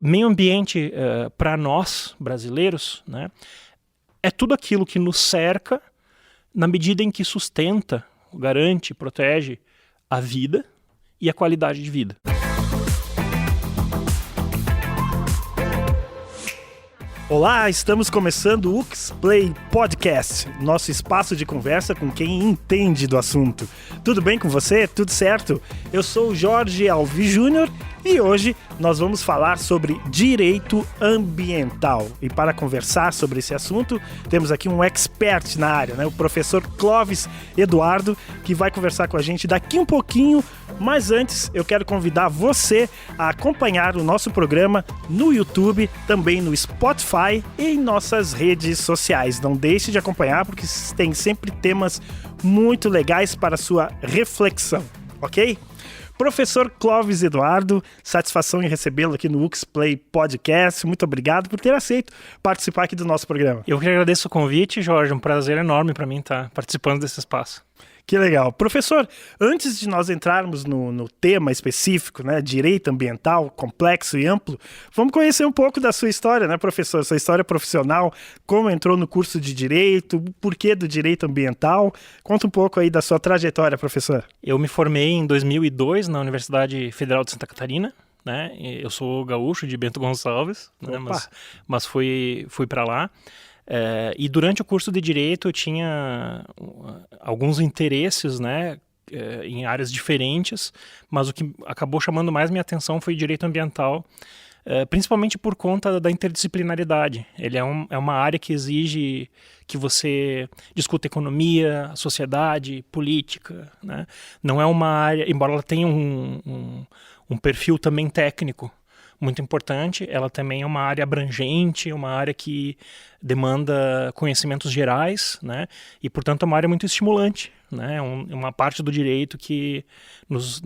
meio ambiente, para nós, brasileiros, né, é tudo aquilo que nos cerca na medida em que sustenta, garante, protege a vida e a qualidade de vida. Olá, estamos começando o UXplay Podcast, nosso espaço de conversa com quem entende do assunto. Tudo bem com você? Tudo certo? Eu sou o Jorge Alves Júnior e hoje nós vamos falar sobre direito ambiental. E para conversar sobre esse assunto, temos aqui um expert na área, né? O professor Clóvis Eduardo, que vai conversar com a gente daqui um pouquinho. Mas antes, eu quero convidar você a acompanhar o nosso programa no YouTube, também no Spotify e em nossas redes sociais. Não deixe de acompanhar, porque tem sempre temas muito legais para a sua reflexão, ok? Professor Clóvis Eduardo, satisfação em recebê-lo aqui no UXplay Podcast. Muito obrigado por ter aceito participar aqui do nosso programa. Eu que agradeço o convite, Jorge. Um prazer enorme para mim estar participando desse espaço. Que legal. Professor, antes de nós entrarmos no tema específico, né, direito ambiental, complexo e amplo, vamos conhecer um pouco da sua história, né, professor? Sua história profissional, como entrou no curso de direito, o porquê do direito ambiental. Conta um pouco aí da sua trajetória, professor. Eu me formei em 2002 na Universidade Federal de Santa Catarina. Né? Eu sou gaúcho de Bento Gonçalves, né? mas fui para lá. E durante o curso de Direito eu tinha alguns interesses, né, em áreas diferentes, mas o que acabou chamando mais minha atenção foi Direito Ambiental, principalmente por conta da interdisciplinaridade. Ele é uma área que exige que você discuta economia, sociedade, política, né? Não é uma área, embora ela tenha um perfil também técnico muito importante, ela também é uma área abrangente, uma área que demanda conhecimentos gerais, né? E, portanto, é uma área muito estimulante, né? Uma parte do direito que nos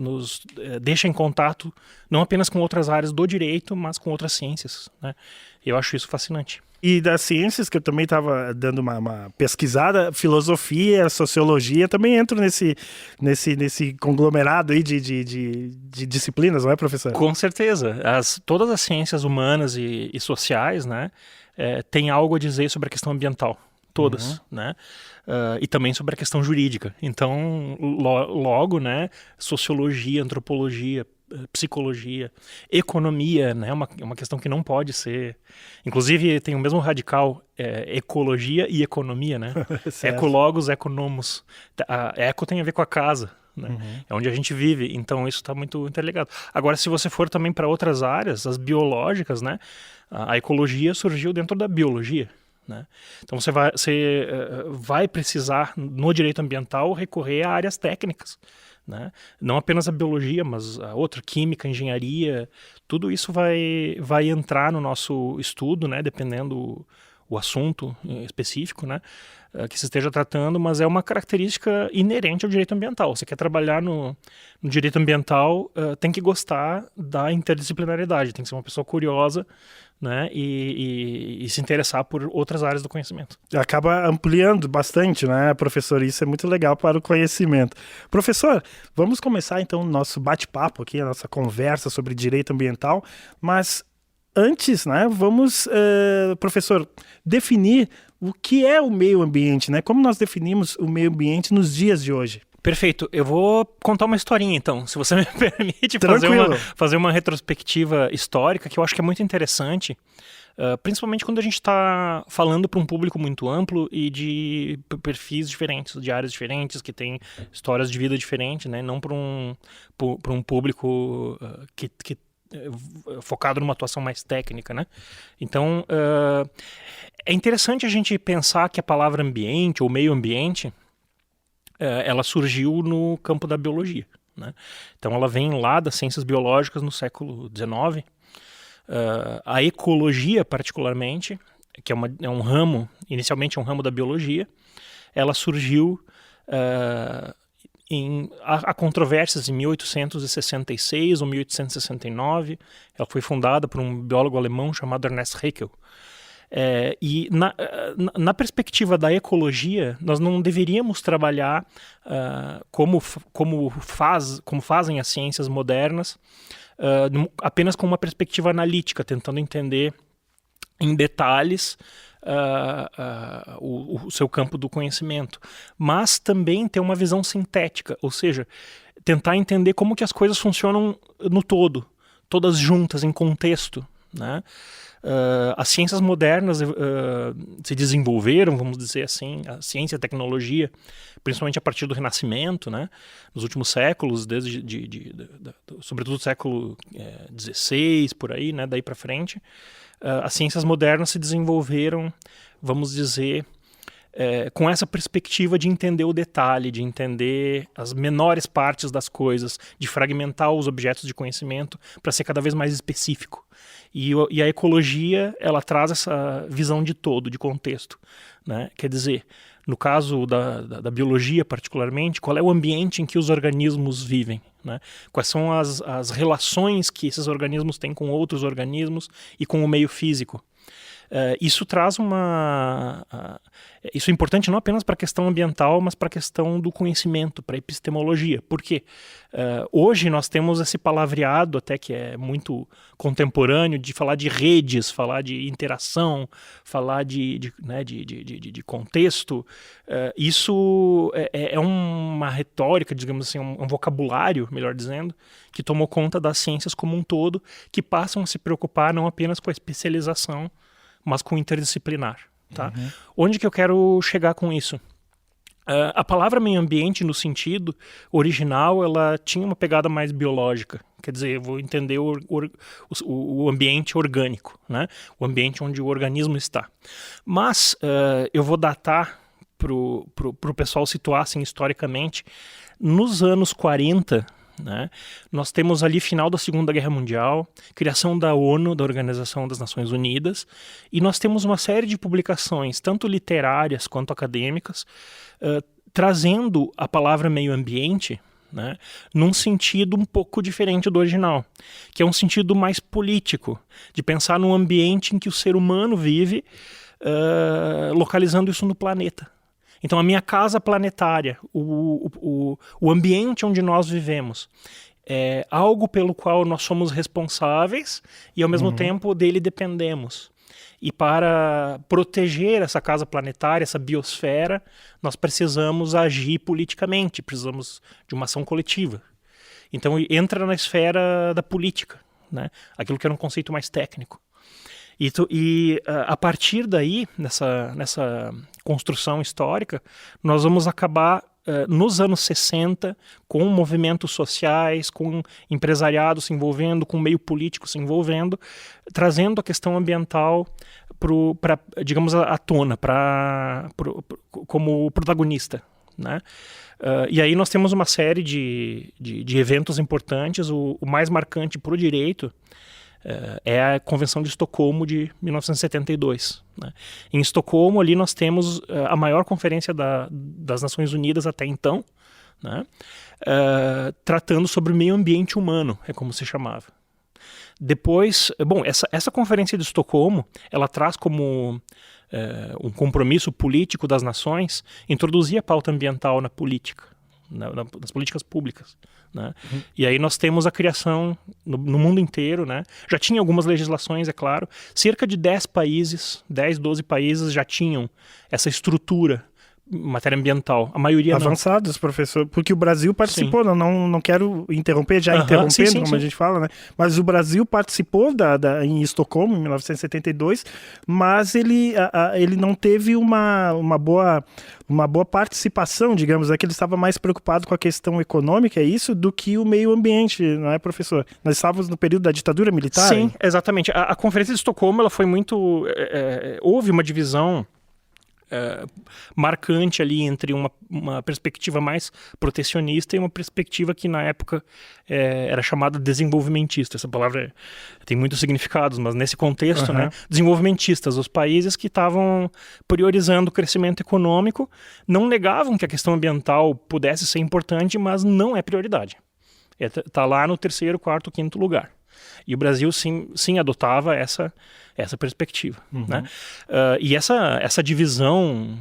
deixa em contato não apenas com outras áreas do direito, mas com outras ciências, né? Eu acho isso fascinante. E das ciências, que eu também estava dando uma pesquisada, filosofia, sociologia, também entram nesse conglomerado aí de disciplinas, não é, professor? Com certeza. Todas as ciências humanas e sociais, né, têm algo a dizer sobre a questão ambiental. Todas, né? E também sobre a questão jurídica. Então, logo, né, sociologia, antropologia, psicologia, economia, né, uma questão que não pode ser... Inclusive, tem o mesmo radical, ecologia e economia, né? Ecologos, economos. Eco tem a ver com a casa, né? É onde a gente vive, então isso está muito interligado. Agora, se você for também para outras áreas, as biológicas, né, a ecologia surgiu dentro da biologia. Né? Então você vai precisar, no direito ambiental, recorrer a áreas técnicas. Né? Não apenas a biologia, mas a outra, química, engenharia, tudo isso vai entrar no nosso estudo, né? Dependendo o assunto específico, né? Que se esteja tratando, mas é uma característica inerente ao direito ambiental. Você quer trabalhar no direito ambiental, tem que gostar da interdisciplinaridade, tem que ser uma pessoa curiosa, né, e se interessar por outras áreas do conhecimento. Acaba ampliando bastante, né, professor? Isso é muito legal para o conhecimento. Professor, vamos começar então o nosso bate-papo aqui, a nossa conversa sobre direito ambiental, mas antes, né, vamos, professor, definir o que é o meio ambiente, né? Como nós definimos o meio ambiente nos dias de hoje? Perfeito. Eu vou contar uma historinha, então, se você me permite fazer uma retrospectiva histórica, que eu acho que é muito interessante, principalmente quando a gente está falando para um público muito amplo e de perfis diferentes, de áreas diferentes, que têm histórias de vida diferentes, né? Não para um público que focado numa atuação mais técnica, né? Então, é interessante a gente pensar que a palavra ambiente ou meio ambiente, ela surgiu no campo da biologia, né? Então ela vem lá das ciências biológicas no século XIX. A ecologia, particularmente, que é um ramo, inicialmente é um ramo da biologia, ela surgiu há controvérsias em 1866 ou 1869. Ela foi fundada por um biólogo alemão chamado Ernest Haeckel. E na perspectiva da ecologia, nós não deveríamos trabalhar como fazem as ciências modernas, apenas com uma perspectiva analítica, tentando entender em detalhes o seu campo do conhecimento, mas também ter uma visão sintética, ou seja, tentar entender como que as coisas funcionam no todo, todas juntas, em contexto, né? As ciências modernas se desenvolveram, vamos dizer assim, a ciência e a tecnologia, principalmente a partir do Renascimento, né? Nos últimos séculos, sobretudo do século XVI, por aí, né? Daí para frente, as ciências modernas se desenvolveram, vamos dizer, com essa perspectiva de entender o detalhe, de entender as menores partes das coisas, de fragmentar os objetos de conhecimento para ser cada vez mais específico. E a ecologia, ela traz essa visão de todo, de contexto, né? Quer dizer, no caso da biologia particularmente, qual é o ambiente em que os organismos vivem, né? Quais são as relações que esses organismos têm com outros organismos e com o meio físico. Isso traz isso é importante não apenas para a questão ambiental, mas para a questão do conhecimento, para a epistemologia. Por quê? Hoje nós temos esse palavreado até que é muito contemporâneo de falar de redes, falar de interação, falar de contexto. Isso é uma retórica, digamos assim, um vocabulário, melhor dizendo, que tomou conta das ciências como um todo, que passam a se preocupar não apenas com a especialização, mas com interdisciplinar. Tá? Uhum. Onde que eu quero chegar com isso? A palavra meio ambiente, no sentido original, ela tinha uma pegada mais biológica. Quer dizer, eu vou entender o ambiente orgânico, né? O ambiente onde o organismo está. Mas eu vou datar para o pessoal situar assim, historicamente, nos anos 40... né? Nós temos ali final da Segunda Guerra Mundial, criação da ONU, da Organização das Nações Unidas, e nós temos uma série de publicações, tanto literárias quanto acadêmicas, trazendo a palavra meio ambiente, né, num sentido um pouco diferente do original, que é um sentido mais político, de pensar num ambiente em que o ser humano vive, localizando isso no planeta. Então, a minha casa planetária, o ambiente onde nós vivemos, é algo pelo qual nós somos responsáveis e, ao mesmo tempo, dele dependemos. E para proteger essa casa planetária, essa biosfera, nós precisamos agir politicamente, precisamos de uma ação coletiva. Então, entra na esfera da política, né? Aquilo que era um conceito mais técnico. E a partir daí, nessa construção histórica, nós vamos acabar nos anos 60 com movimentos sociais, com empresariado se envolvendo, com meio político se envolvendo, trazendo a questão ambiental digamos, à tona, como protagonista, né? E aí nós temos uma série de eventos importantes. O mais marcante para o direito é a Convenção de Estocolmo de 1972. Né? Em Estocolmo, ali nós temos a maior conferência das Nações Unidas até então, né? Tratando sobre o meio ambiente humano, é como se chamava. Depois, essa Conferência de Estocolmo, ela traz como um compromisso político das nações introduzir a pauta ambiental na política, nas políticas públicas. Né? E aí nós temos a criação no mundo inteiro, né? Já tinha algumas legislações, é claro, cerca de 10 países, 10, 12 países já tinham essa estrutura em matéria ambiental, a maioria avançados, não. Professor, porque o Brasil participou, não quero interromper, interrompendo, como a gente fala, né? Mas o Brasil participou em Estocolmo, em 1972, mas ele não teve uma boa participação, digamos, que ele estava mais preocupado com a questão econômica, é isso, do que o meio ambiente, não é, professor? Nós estávamos no período da ditadura militar? Sim, hein? Exatamente. A Conferência de Estocolmo, ela foi muito... houve uma divisão marcante ali entre uma perspectiva mais protecionista e uma perspectiva que na época era chamada desenvolvimentista. Essa palavra tem muitos significados, mas nesse contexto, né, desenvolvimentistas, os países que estavam priorizando o crescimento econômico, não negavam que a questão ambiental pudesse ser importante, mas não é prioridade. Está lá no terceiro, quarto, quinto lugar. E o Brasil sim adotava essa perspectiva. Né? E essa divisão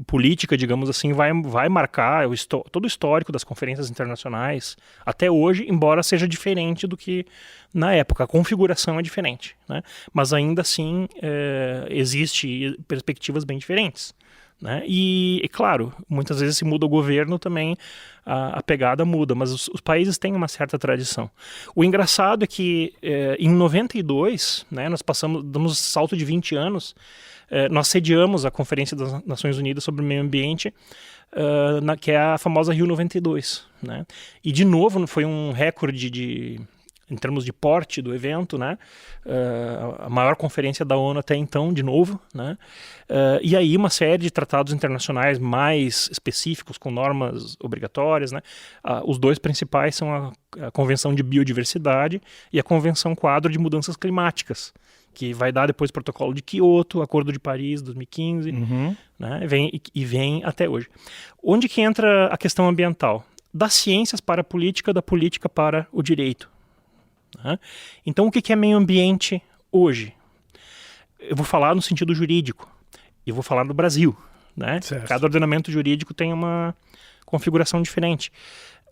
política, digamos assim, vai marcar todo o histórico das conferências internacionais até hoje, embora seja diferente do que na época. A configuração é diferente, né? Mas ainda assim existe perspectivas bem diferentes. Né? E, claro, muitas vezes se muda o governo também, a pegada muda, mas os países têm uma certa tradição. O engraçado é que em 92, né, nós damos um salto de 20 anos, nós sediamos a Conferência das Nações Unidas sobre o Meio Ambiente, que é a famosa Rio 92. Né? E, de novo, foi um recorde em termos de porte do evento, né? A maior conferência da ONU até então, de novo. Né? E aí uma série de tratados internacionais mais específicos, com normas obrigatórias. Né? Os dois principais são a Convenção de Biodiversidade e a Convenção Quadro de Mudanças Climáticas, que vai dar depois o Protocolo de Quioto, Acordo de Paris, 2015, né? Vem até hoje. Onde que entra a questão ambiental? Das ciências para a política, da política para o direito. Então, o que é meio ambiente hoje? Eu vou falar no sentido jurídico, e vou falar no Brasil. Né? Cada ordenamento jurídico tem uma configuração diferente.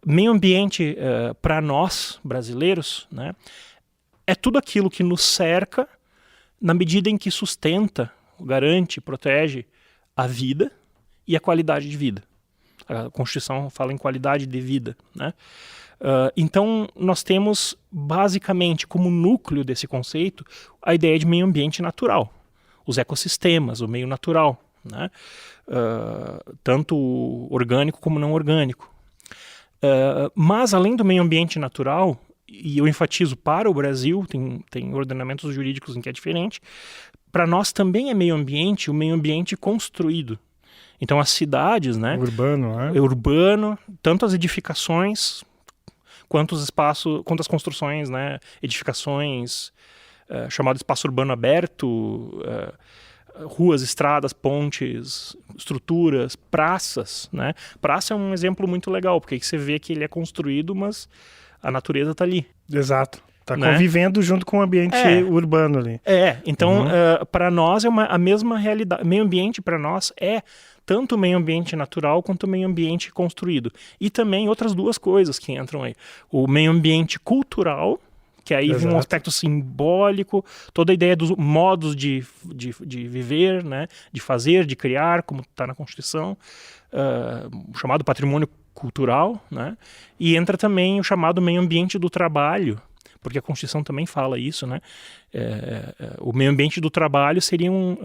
Meio ambiente, para nós, brasileiros, né, é tudo aquilo que nos cerca na medida em que sustenta, garante, protege a vida e a qualidade de vida. A Constituição fala em qualidade de vida, né? Então, nós temos basicamente como núcleo desse conceito a ideia de meio ambiente natural, os ecossistemas, o meio natural, né? Tanto orgânico como não orgânico. Mas, além do meio ambiente natural, e eu enfatizo para o Brasil, tem ordenamentos jurídicos em que é diferente, para nós também é meio ambiente o meio ambiente construído. Então, as cidades, né? Urbano, né? Urbano, tanto as edificações quanto as construções, né, edificações, chamado espaço urbano aberto, ruas, estradas, pontes, estruturas, praças. Né? Praça é um exemplo muito legal, porque aí você vê que ele é construído, mas a natureza está ali. Exato. Está né? Convivendo junto com o ambiente urbano ali. Então, para nós é a mesma realidade. Meio ambiente para nós é tanto o meio ambiente natural quanto o meio ambiente construído. E também outras duas coisas que entram aí. O meio ambiente cultural, que aí vem um aspecto simbólico, toda a ideia dos modos de viver, né? De fazer, de criar, como está na Constituição, chamado patrimônio cultural, né? E entra também o chamado meio ambiente do trabalho, porque a Constituição também fala isso, né? O meio ambiente do trabalho seriam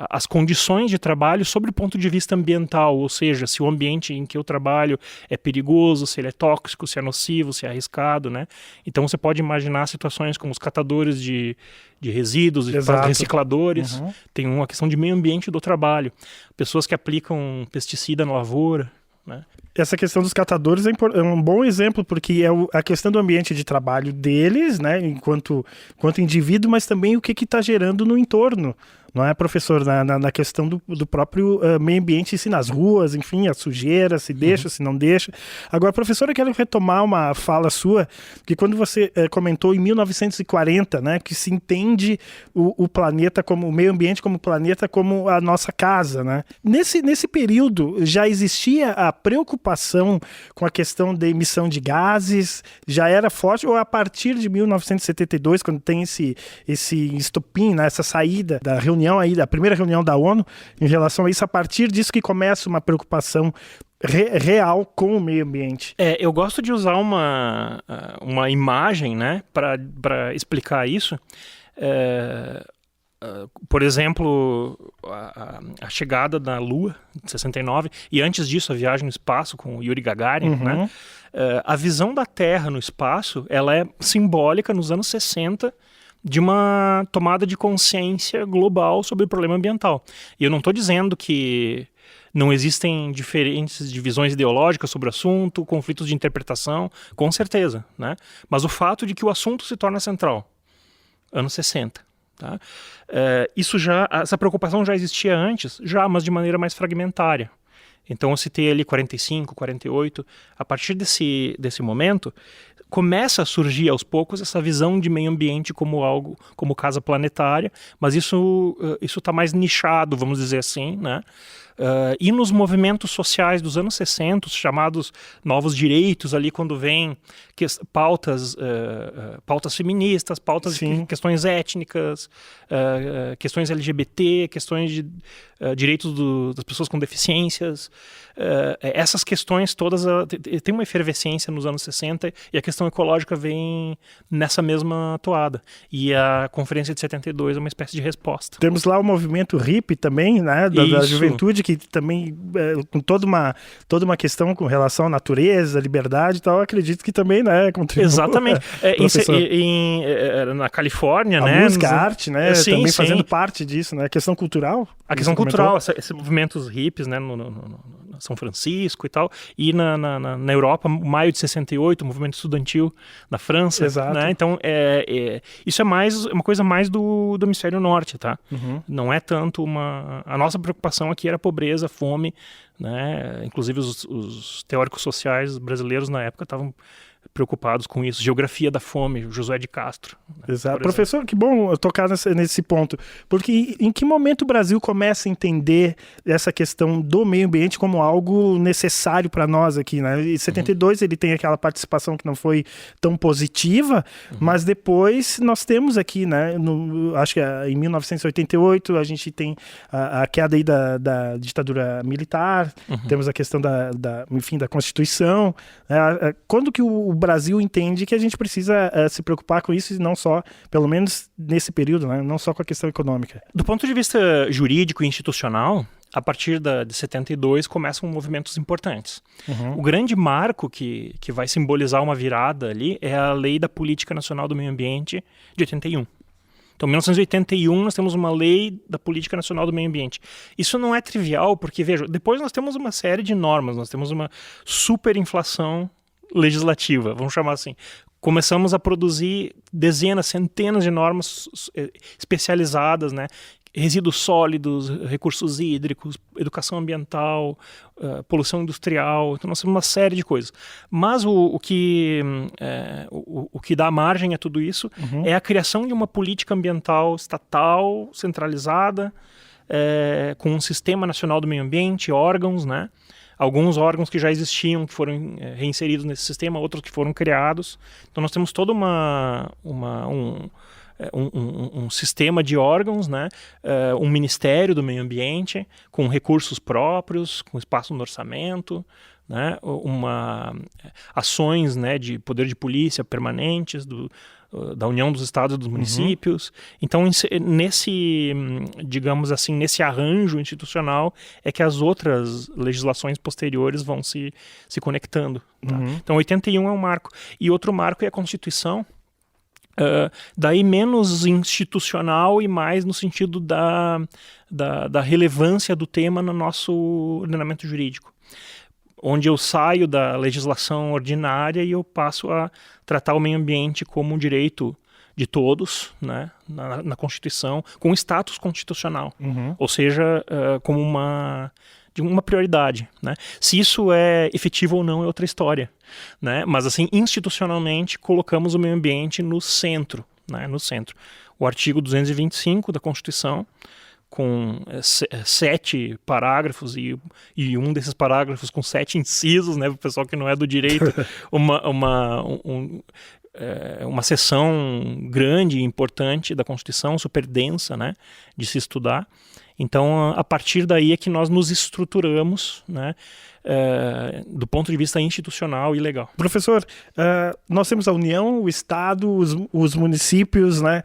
as condições de trabalho sob o ponto de vista ambiental, ou seja, se o ambiente em que eu trabalho é perigoso, se ele é tóxico, se é nocivo, se é arriscado, né? Então você pode imaginar situações como os catadores de resíduos, recicladores, tem uma questão de meio ambiente do trabalho, pessoas que aplicam pesticida na lavoura, né? Essa questão dos catadores é um bom exemplo, porque é a questão do ambiente de trabalho deles, né, enquanto indivíduo, mas também o que está gerando no entorno. Não é, professor? Na questão do próprio meio ambiente, se nas ruas, enfim, a sujeira, se deixa, se não deixa. Agora, professor, eu quero retomar uma fala sua, que quando você comentou em 1940, né, que se entende o planeta como o meio ambiente como planeta como a nossa casa, né? Nesse período já existia a preocupação com a questão da emissão de gases, já era forte, ou a partir de 1972, quando tem esse estopim, né, essa saída da reunião aí, da primeira reunião da ONU em relação a isso, a partir disso que começa uma preocupação real com o meio ambiente? Eu gosto de usar uma imagem, né, para explicar isso. Por exemplo, a chegada da Lua, em 69, e antes disso a viagem no espaço com o Yuri Gagarin, né? A visão da Terra no espaço, ela é simbólica nos anos 60 de uma tomada de consciência global sobre o problema ambiental. E eu não estou dizendo que não existem diferentes divisões ideológicas sobre o assunto, conflitos de interpretação, com certeza, né? Mas o fato de que o assunto se torna central, anos 60. Tá? Essa preocupação já existia antes, mas de maneira mais fragmentária. Então eu citei ali 45, 48, a partir desse momento, começa a surgir aos poucos essa visão de meio ambiente como algo, como casa planetária, mas isso está mais nichado, vamos dizer assim, né? E nos movimentos sociais dos anos 60, os chamados novos direitos, ali quando vem pautas feministas, pautas de questões étnicas, questões LGBT, questões de direitos das pessoas com deficiências, essas questões todas tem uma efervescência nos anos 60 e a questão ecológica vem nessa mesma toada. E a Conferência de 72 é uma espécie de resposta. Temos lá o movimento hippie também, né, da juventude, que também, com toda uma questão com relação à natureza, liberdade e tal, acredito que também, né, contribui. Exatamente. Na Califórnia, a né? música, a arte, né, sim, também sim. fazendo parte disso, né, a questão cultural. A questão cultural, esses movimentos hippies, né, no São Francisco e tal, e na Europa, maio de 68, o movimento estudantil na França. Exato. Né? Então, isso é uma coisa mais do hemisfério norte, tá? Uhum. Não é tanto a nossa preocupação aqui era pobreza, fome, né? Inclusive os teóricos sociais brasileiros na época estavam preocupados com isso. Geografia da fome, Josué de Castro. Né? Exato. Professor, que bom eu tocar nesse ponto, porque em que momento o Brasil começa a entender essa questão do meio ambiente como algo necessário para nós aqui, né? Em 72 ele tem aquela participação que não foi tão positiva, mas depois nós temos aqui, né, acho que em 1988 a gente tem a queda aí da ditadura militar, temos a questão enfim, da Constituição. Quando que o Brasil entende que a gente precisa se preocupar com isso e não só, pelo menos nesse período, né? Não só com a questão econômica. Do ponto de vista jurídico e institucional, a partir de 72 começam movimentos importantes. O grande marco que vai simbolizar uma virada ali é a Lei da Política Nacional do Meio Ambiente de 81. Então, em 1981, nós temos uma lei da Política Nacional do Meio Ambiente. Isso não é trivial, porque, veja, depois nós temos uma série de normas, nós temos uma superinflação legislativa, vamos chamar assim. Começamos a produzir dezenas, centenas de normas especializadas, né? Resíduos sólidos, recursos hídricos, educação ambiental, poluição industrial, então nós temos uma série de coisas. Mas o que dá margem a tudo isso é a criação de uma política ambiental estatal, centralizada, com um Sistema Nacional do Meio Ambiente, órgãos, né? Alguns órgãos que já existiam, que foram reinseridos nesse sistema, outros que foram criados. Então nós temos todo um sistema de órgãos, né? Um Ministério do Meio Ambiente, com recursos próprios, com espaço no orçamento, né? Ações, né, de poder de polícia permanentes, da União dos Estados e dos Municípios. Então, digamos assim, nesse arranjo institucional é que as outras legislações posteriores vão se conectando. Tá? Então, 81 é um marco. E outro marco é a Constituição, daí menos institucional e mais no sentido da relevância do tema no nosso ordenamento jurídico, onde eu saio da legislação ordinária e eu passo a tratar o meio ambiente como um direito de todos, né, na Constituição, com status constitucional, ou seja, como uma prioridade, né? Se isso é efetivo ou não é outra história, né? Mas assim, institucionalmente colocamos o meio ambiente no centro, né? No centro. O artigo 225 da Constituição, com 7 parágrafos e um desses parágrafos com 7 incisos, né? Para o pessoal que não é do direito, uma seção grande e importante da Constituição, super densa, né? De se estudar. Então, a partir daí é que nós nos estruturamos, né? Do ponto de vista institucional e legal. Professor, nós temos a União, o Estado, os municípios, né?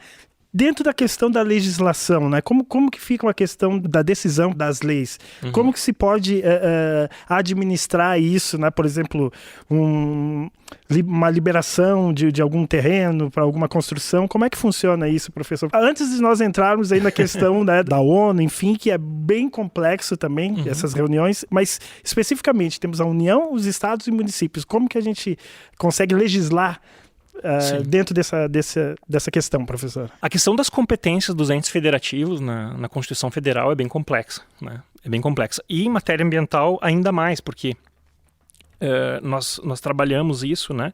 Dentro da questão da legislação, né? Como que fica a questão da decisão das leis? Como que se pode administrar isso, né? Por exemplo, uma liberação de algum terreno para alguma construção. Como é que funciona isso, professor? Antes de nós entrarmos aí na questão, né, da ONU, enfim, que é bem complexo também, essas reuniões, mas especificamente temos a União, os estados e municípios. Como que a gente consegue legislar dentro dessa questão, professor? A questão das competências dos entes federativos na Constituição Federal é bem complexa, né? É bem complexa. E em matéria ambiental ainda mais, porque nós trabalhamos isso, né,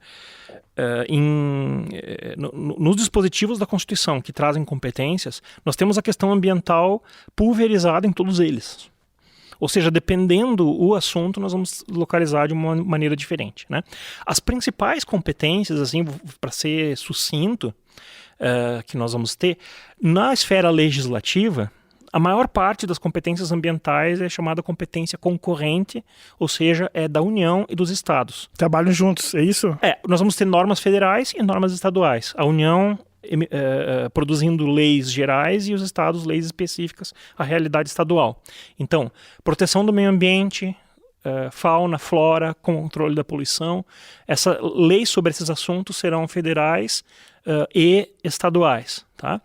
nos dispositivos da Constituição que trazem competências, nós temos a questão ambiental pulverizada em todos eles. Ou seja, dependendo o assunto, nós vamos localizar de uma maneira diferente, né? As principais competências, assim, para ser sucinto, que nós vamos ter, na esfera legislativa, a maior parte das competências ambientais é chamada competência concorrente, ou seja, é da União e dos Estados. Trabalham juntos, é isso? Nós vamos ter normas federais e normas estaduais. A União produzindo leis gerais e os estados leis específicas à realidade estadual. Então, proteção do meio ambiente, fauna, flora, controle da poluição, leis sobre esses assuntos serão federais e estaduais. Tá?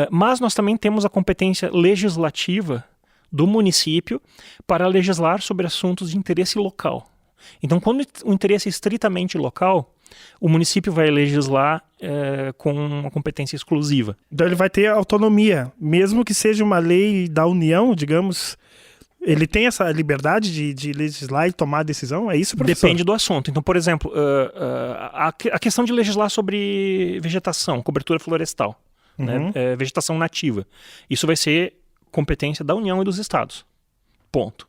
Mas nós também temos a competência legislativa do município para legislar sobre assuntos de interesse local. Então, quando o interesse é estritamente local, o município vai legislar com uma competência exclusiva. Então ele vai ter autonomia, mesmo que seja uma lei da União, digamos, ele tem essa liberdade de legislar e tomar decisão? É isso, professor? Depende do assunto. Então, por exemplo, a questão de legislar sobre vegetação, cobertura florestal, né, vegetação nativa, isso vai ser competência da União e dos Estados. Ponto.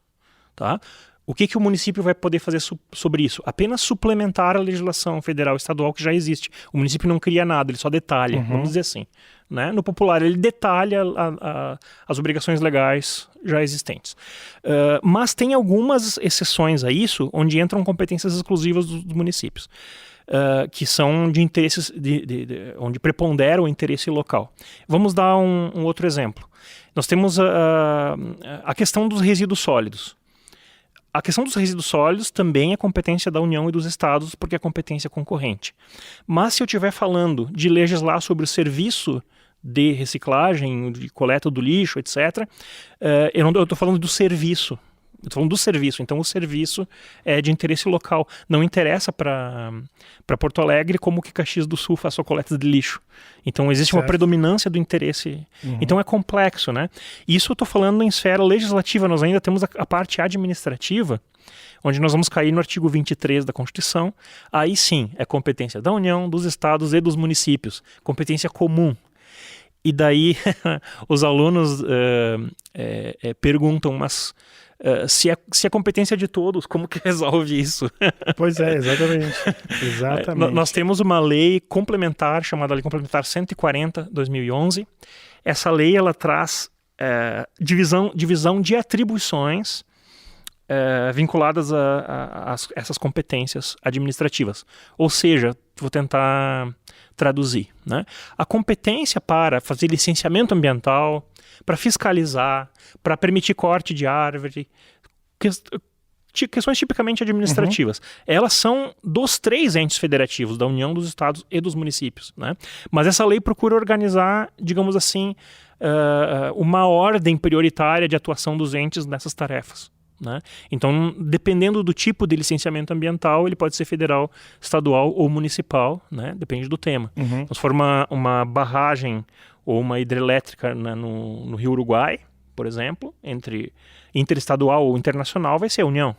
Tá? O que o município vai poder fazer sobre isso? Apenas suplementar a legislação federal e estadual que já existe. O município não cria nada, ele só detalha, vamos dizer assim. Né? No popular, ele detalha as obrigações legais já existentes. Mas tem algumas exceções a isso, onde entram competências exclusivas dos municípios, que são de interesses, onde prepondera o interesse local. Vamos dar um outro exemplo. Nós temos a questão dos resíduos sólidos. A questão dos resíduos sólidos também é competência da União e dos Estados, porque é competência concorrente. Mas se eu estiver falando de legislar sobre o serviço de reciclagem, de coleta do lixo, etc., eu estou falando do serviço. Eu estou falando do serviço, então o serviço é de interesse local. Não interessa para Porto Alegre como que Caxias do Sul faça a coleta de lixo. Então existe uma predominância do interesse. Então é complexo, né? Isso eu estou falando em esfera legislativa. Nós ainda temos a parte administrativa, onde nós vamos cair no artigo 23 da Constituição. Aí sim, é competência da União, dos Estados e dos municípios. Competência comum. E daí os alunos perguntam, mas se é competência de todos, como que resolve isso? Pois é, exatamente. Exatamente. Nós temos uma lei complementar, chamada Lei Complementar 140/2011. Essa lei ela traz divisão de atribuições vinculadas a essas competências administrativas. Ou seja, vou tentar traduzir, né? A competência para fazer licenciamento ambiental, para fiscalizar, para permitir corte de árvore, questões tipicamente administrativas. Elas são dos 3 entes federativos, da União, dos Estados e dos municípios, né? Mas essa lei procura organizar, digamos assim, uma ordem prioritária de atuação dos entes nessas tarefas. Né? Então, dependendo do tipo de licenciamento ambiental, ele pode ser federal, estadual ou municipal, né? Depende do tema. Então, se for uma barragem ou uma hidrelétrica, né, no Rio Uruguai, por exemplo, entre interestadual ou internacional, vai ser a União.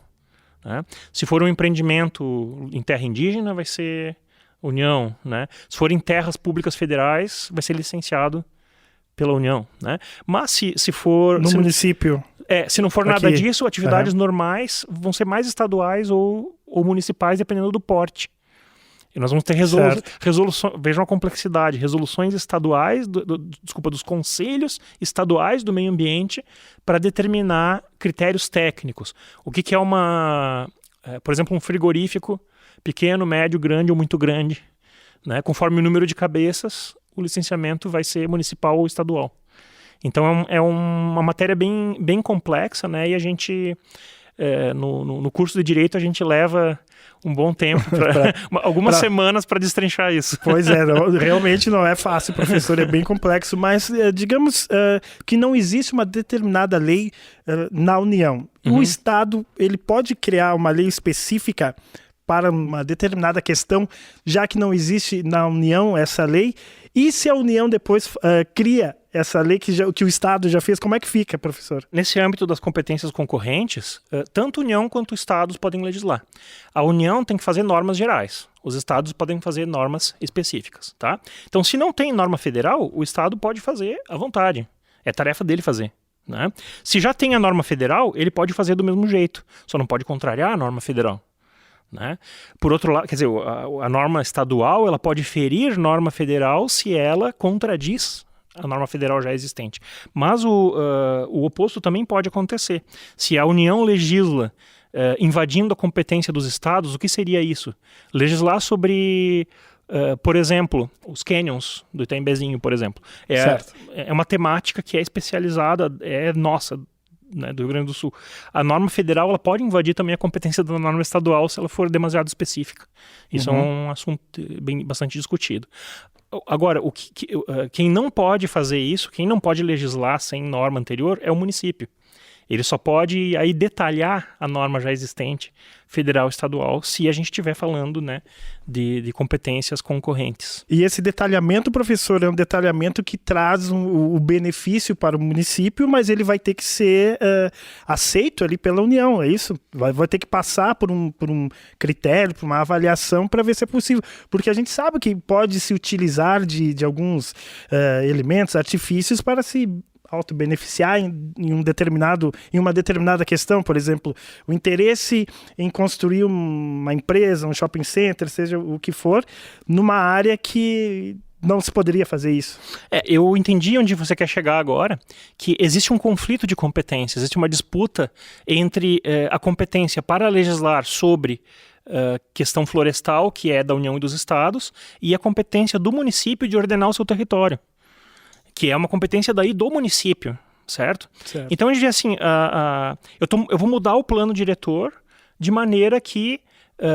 Né? Se for um empreendimento em terra indígena, vai ser União. Né? Se for em terras públicas federais, vai ser licenciado pela União. Né? Mas se for... No município... se não for nada disso, atividades normais vão ser mais estaduais ou municipais, dependendo do porte. E nós vamos ter resoluções, vejam a complexidade, resoluções estaduais, dos conselhos estaduais do meio ambiente para determinar critérios técnicos. O que é por exemplo, um frigorífico pequeno, médio, grande ou muito grande. Né? Conforme o número de cabeças, o licenciamento vai ser municipal ou estadual. Então é uma matéria bem complexa, né? E a gente, no curso de Direito, a gente leva um bom tempo, algumas semanas para destrinchar isso. Pois realmente não é fácil, professor, é bem complexo, mas digamos que não existe uma determinada lei na União. O Estado ele pode criar uma lei específica para uma determinada questão, já que não existe na União essa lei, E se a União depois cria essa lei que o Estado já fez, como é que fica, professor? Nesse âmbito das competências concorrentes, tanto a União quanto os Estados podem legislar. A União tem que fazer normas gerais. Os Estados podem fazer normas específicas, tá? Então, se não tem norma federal, o Estado pode fazer à vontade. É tarefa dele fazer. Né? Se já tem a norma federal, ele pode fazer do mesmo jeito, só não pode contrariar a norma federal. Né? Por outro lado, quer dizer, a norma estadual ela pode ferir norma federal se ela contradiz a norma federal já existente. Mas o oposto também pode acontecer. Se a União legisla invadindo a competência dos estados, o que seria isso? Legislar sobre... por exemplo, os canyons do Itembezinho, por exemplo. É uma temática que é especializada, é nossa, né, do Rio Grande do Sul. A norma federal ela pode invadir também a competência da norma estadual se ela for demasiado específica. Isso é um assunto bastante discutido. Agora, quem não pode fazer isso, quem não pode legislar sem norma anterior é o município. Ele só pode aí detalhar a norma já existente, federal e estadual, se a gente estiver falando, né, de competências concorrentes. E esse detalhamento, professor, é um detalhamento que traz o benefício para o município, mas ele vai ter que ser aceito ali pela União, é isso? Vai ter que passar por um critério, por uma avaliação para ver se é possível. Porque a gente sabe que pode se utilizar de alguns elementos, artifícios para se autobeneficiar em uma determinada questão, por exemplo, o interesse em construir uma empresa, um shopping center, seja o que for, numa área que não se poderia fazer isso. Eu entendi onde você quer chegar agora, que existe um conflito de competência, existe uma disputa entre a competência para legislar sobre questão florestal, que é da União e dos Estados, e a competência do município de ordenar o seu território, que é uma competência daí do município, certo? Então a gente diz assim, eu vou mudar o plano diretor de maneira que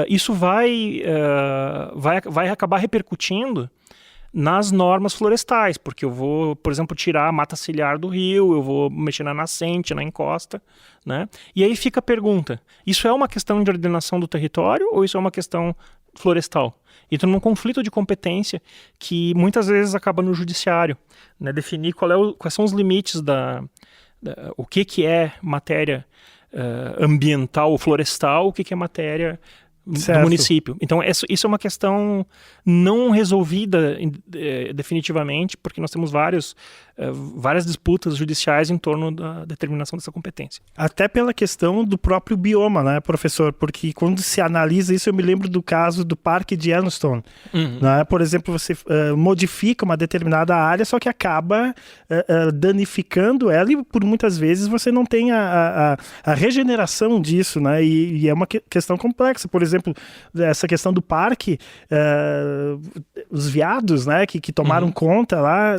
isso vai acabar repercutindo nas normas florestais, porque eu vou, por exemplo, tirar a mata ciliar do rio, eu vou mexer na nascente, na encosta, né? E aí fica a pergunta, isso é uma questão de ordenação do território ou isso é uma questão florestal? Então, num conflito de competência que muitas vezes acaba no judiciário, né? Definir quais são os limites o que é matéria ambiental ou florestal, o que é matéria do município. Então, isso é uma questão não resolvida definitivamente, porque nós temos várias disputas judiciais em torno da determinação dessa competência. Até pela questão do próprio bioma, né, professor? Porque quando se analisa isso, eu me lembro do caso do Parque de Yellowstone. Né? Por exemplo, você modifica uma determinada área, só que acaba danificando ela e por muitas vezes você não tem a regeneração disso, né? E é uma questão complexa. Por exemplo, essa questão do parque, os veados, né, que tomaram conta lá,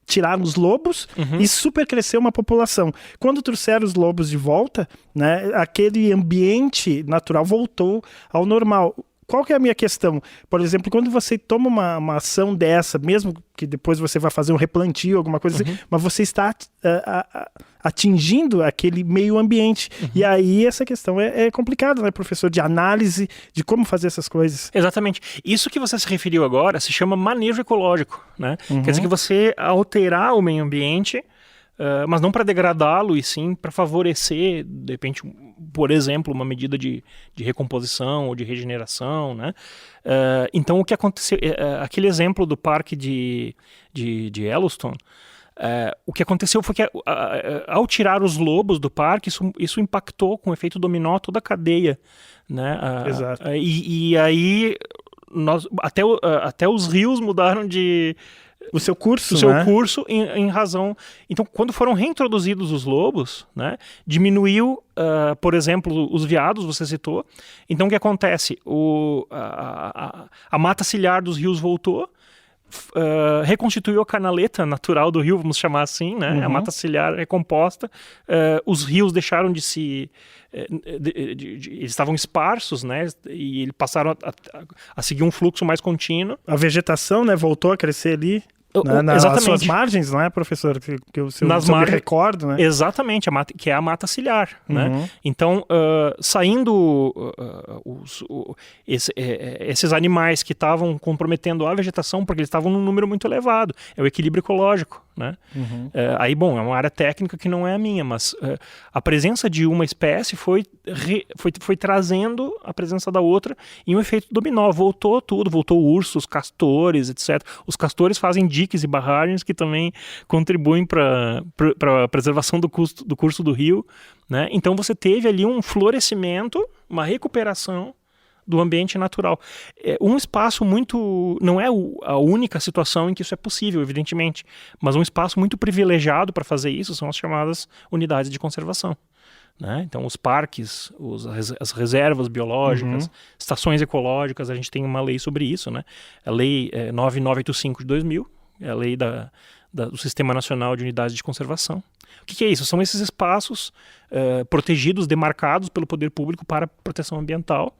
tiraram os lobos e supercresceu uma população. Quando trouxeram os lobos de volta, né, aquele ambiente natural voltou ao normal. Qual que é a minha questão? Por exemplo, quando você toma uma ação dessa, mesmo que depois você vai fazer um replantio, alguma coisa assim, mas você está atingindo aquele meio ambiente. E aí essa questão é complicada, né, professor? De análise de como fazer essas coisas. Exatamente. Isso que você se referiu agora se chama manejo ecológico, né? Quer dizer que você alterar o meio ambiente, mas não para degradá-lo, e sim para favorecer, de repente, por exemplo, uma medida de recomposição ou de regeneração, né? Então, o que aconteceu, aquele exemplo do parque de Yellowstone, o que aconteceu foi que ao tirar os lobos do parque, isso impactou com efeito dominó toda a cadeia, né? Exato. E aí até os rios mudaram o seu curso, curso em razão... Então, quando foram reintroduzidos os lobos, né, diminuiu, por exemplo, os veados, você citou. Então, o que acontece? A mata ciliar dos rios voltou, reconstituiu a canaleta natural do rio, vamos chamar assim, né? A mata ciliar recomposta, os rios deixaram de se... eles estavam esparsos, né? E eles passaram a seguir um fluxo mais contínuo. A vegetação, né, voltou a crescer ali. Nas suas margens, não é, professor? Que eu me recordo, né? Exatamente, que é a mata ciliar, né? Então, saindo esses animais que estavam comprometendo a vegetação, porque eles estavam num número muito elevado, é o equilíbrio ecológico, né? Aí, bom, é uma área técnica que não é a minha, mas a presença de uma espécie foi trazendo a presença da outra em um efeito dominó. Voltou tudo, voltou ursos, castores, etc. Os castores fazem diques e barragens que também contribuem para a preservação do curso do rio, né? Então você teve ali um florescimento, uma recuperação do ambiente natural. Um espaço muito... Não é a única situação em que isso é possível, evidentemente, mas um espaço muito privilegiado para fazer isso são as chamadas unidades de conservação, né? Então os parques, as reservas biológicas, estações ecológicas, a gente tem uma lei sobre isso, né? A lei 9985 de 2000, é a lei do Sistema Nacional de Unidades de Conservação. O que é isso? São esses espaços protegidos, demarcados pelo poder público para proteção ambiental.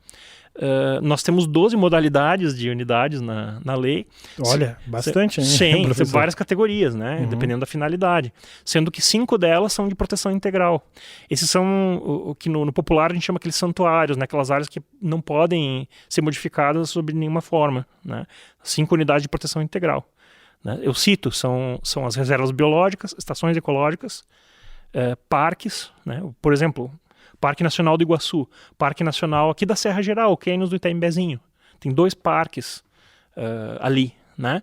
Nós temos 12 modalidades de unidades na lei. Olha, bastante, hein? Sim, tem várias categorias, né? Dependendo da finalidade. Sendo que 5 delas são de proteção integral. Esses são o que no popular a gente chama aqueles santuários, né? Aquelas áreas que não podem ser modificadas sob nenhuma forma, né? 5 unidades de proteção integral, né? Eu cito, são as reservas biológicas, estações ecológicas, parques, né? Por exemplo, Parque Nacional do Iguaçu, Parque Nacional aqui da Serra Geral, Cânions do Itaimbezinho. Tem 2 parques ali, né?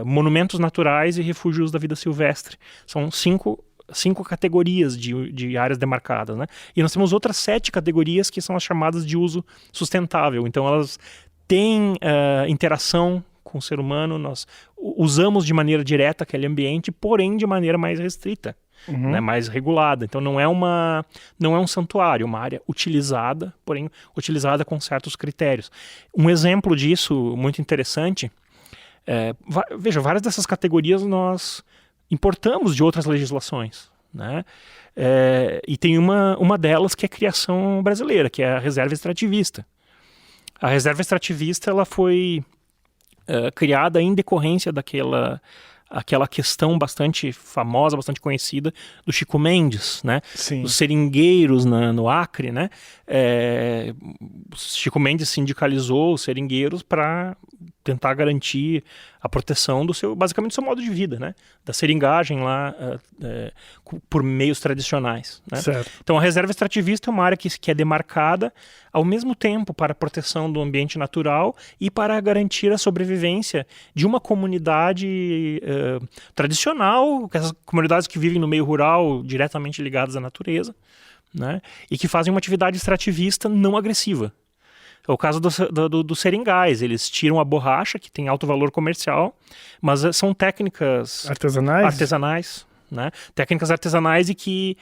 Monumentos naturais e refúgios da vida silvestre. São 5 categorias de áreas demarcadas, né? E nós temos outras 7 categorias que são as chamadas de uso sustentável. Então elas têm interação com o ser humano, nós usamos de maneira direta aquele ambiente, porém de maneira mais restrita, né, mais regulada. Então não é um santuário, uma área utilizada, porém utilizada com certos critérios. Um exemplo disso muito interessante, veja, várias dessas categorias nós importamos de outras legislações, né? E tem uma delas que é a criação brasileira, que é a reserva extrativista. A reserva extrativista ela foi criada em decorrência aquela questão bastante famosa, bastante conhecida do Chico Mendes, né? Sim. Os seringueiros no Acre, né? Chico Mendes sindicalizou os seringueiros para tentar garantir a proteção basicamente do seu modo de vida, né? Da seringagem lá por meios tradicionais, né? Certo. Então a reserva extrativista é uma área que é demarcada ao mesmo tempo para a proteção do ambiente natural e para garantir a sobrevivência de uma comunidade tradicional, essas comunidades que vivem no meio rural diretamente ligadas à natureza, né? E que fazem uma atividade extrativista não agressiva. É o caso dos seringais. Eles tiram a borracha, que tem alto valor comercial, mas são técnicas artesanais, né? Técnicas artesanais e que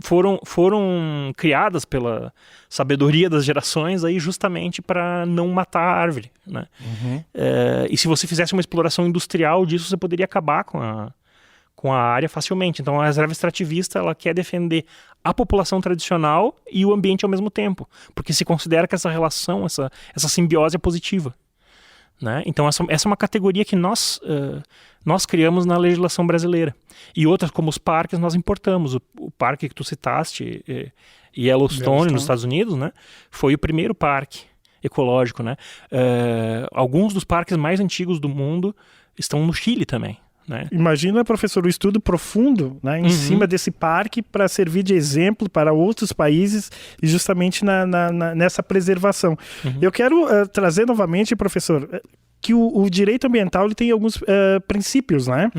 foram criadas pela sabedoria das gerações aí justamente para não matar a árvore, né? E se você fizesse uma exploração industrial disso, você poderia acabar com a área facilmente. Então a reserva extrativista ela quer defender a população tradicional e o ambiente ao mesmo tempo, porque se considera que essa relação, essa simbiose é positiva, né? Então essa é uma categoria que nós criamos na legislação brasileira. E outras, como os parques, nós importamos. O parque que tu citaste, Yellowstone, nos Estados Unidos, né? Foi o primeiro parque ecológico, né? Alguns dos parques mais antigos do mundo estão no Chile também, né? Imagina, professor, o estudo profundo, né, em cima desse parque para servir de exemplo para outros países e justamente nessa preservação. Eu quero trazer novamente, professor, que o direito ambiental ele tem alguns princípios, né?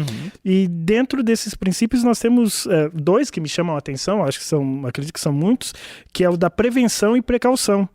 E dentro desses princípios nós temos 2 que me chamam a atenção, acredito que são muitos, que é o da prevenção e precaução.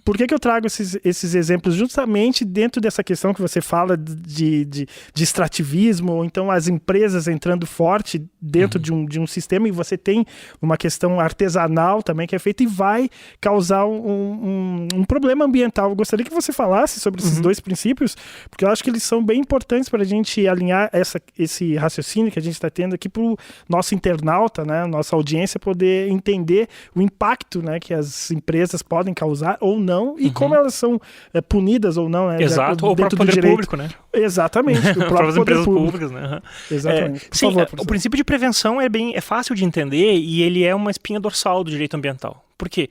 Por que eu trago esses exemplos? Justamente dentro dessa questão que você fala de extrativismo, ou então as empresas entrando forte dentro de um sistema, e você tem uma questão artesanal também que é feita e vai causar um problema ambiental. Eu gostaria que você falasse sobre esses 2 princípios porque eu acho que eles são bem importantes para a gente alinhar esse raciocínio que a gente está tendo aqui para o nosso internauta, né, nossa audiência poder entender o impacto, né, que as empresas podem causar ou não e como elas são punidas ou não, né? Exato, ou para o poder público, né? Exatamente, o próprio as empresas públicas, né? Exatamente. Sim, o princípio de prevenção é fácil de entender e ele é uma espinha dorsal do direito ambiental. Por quê?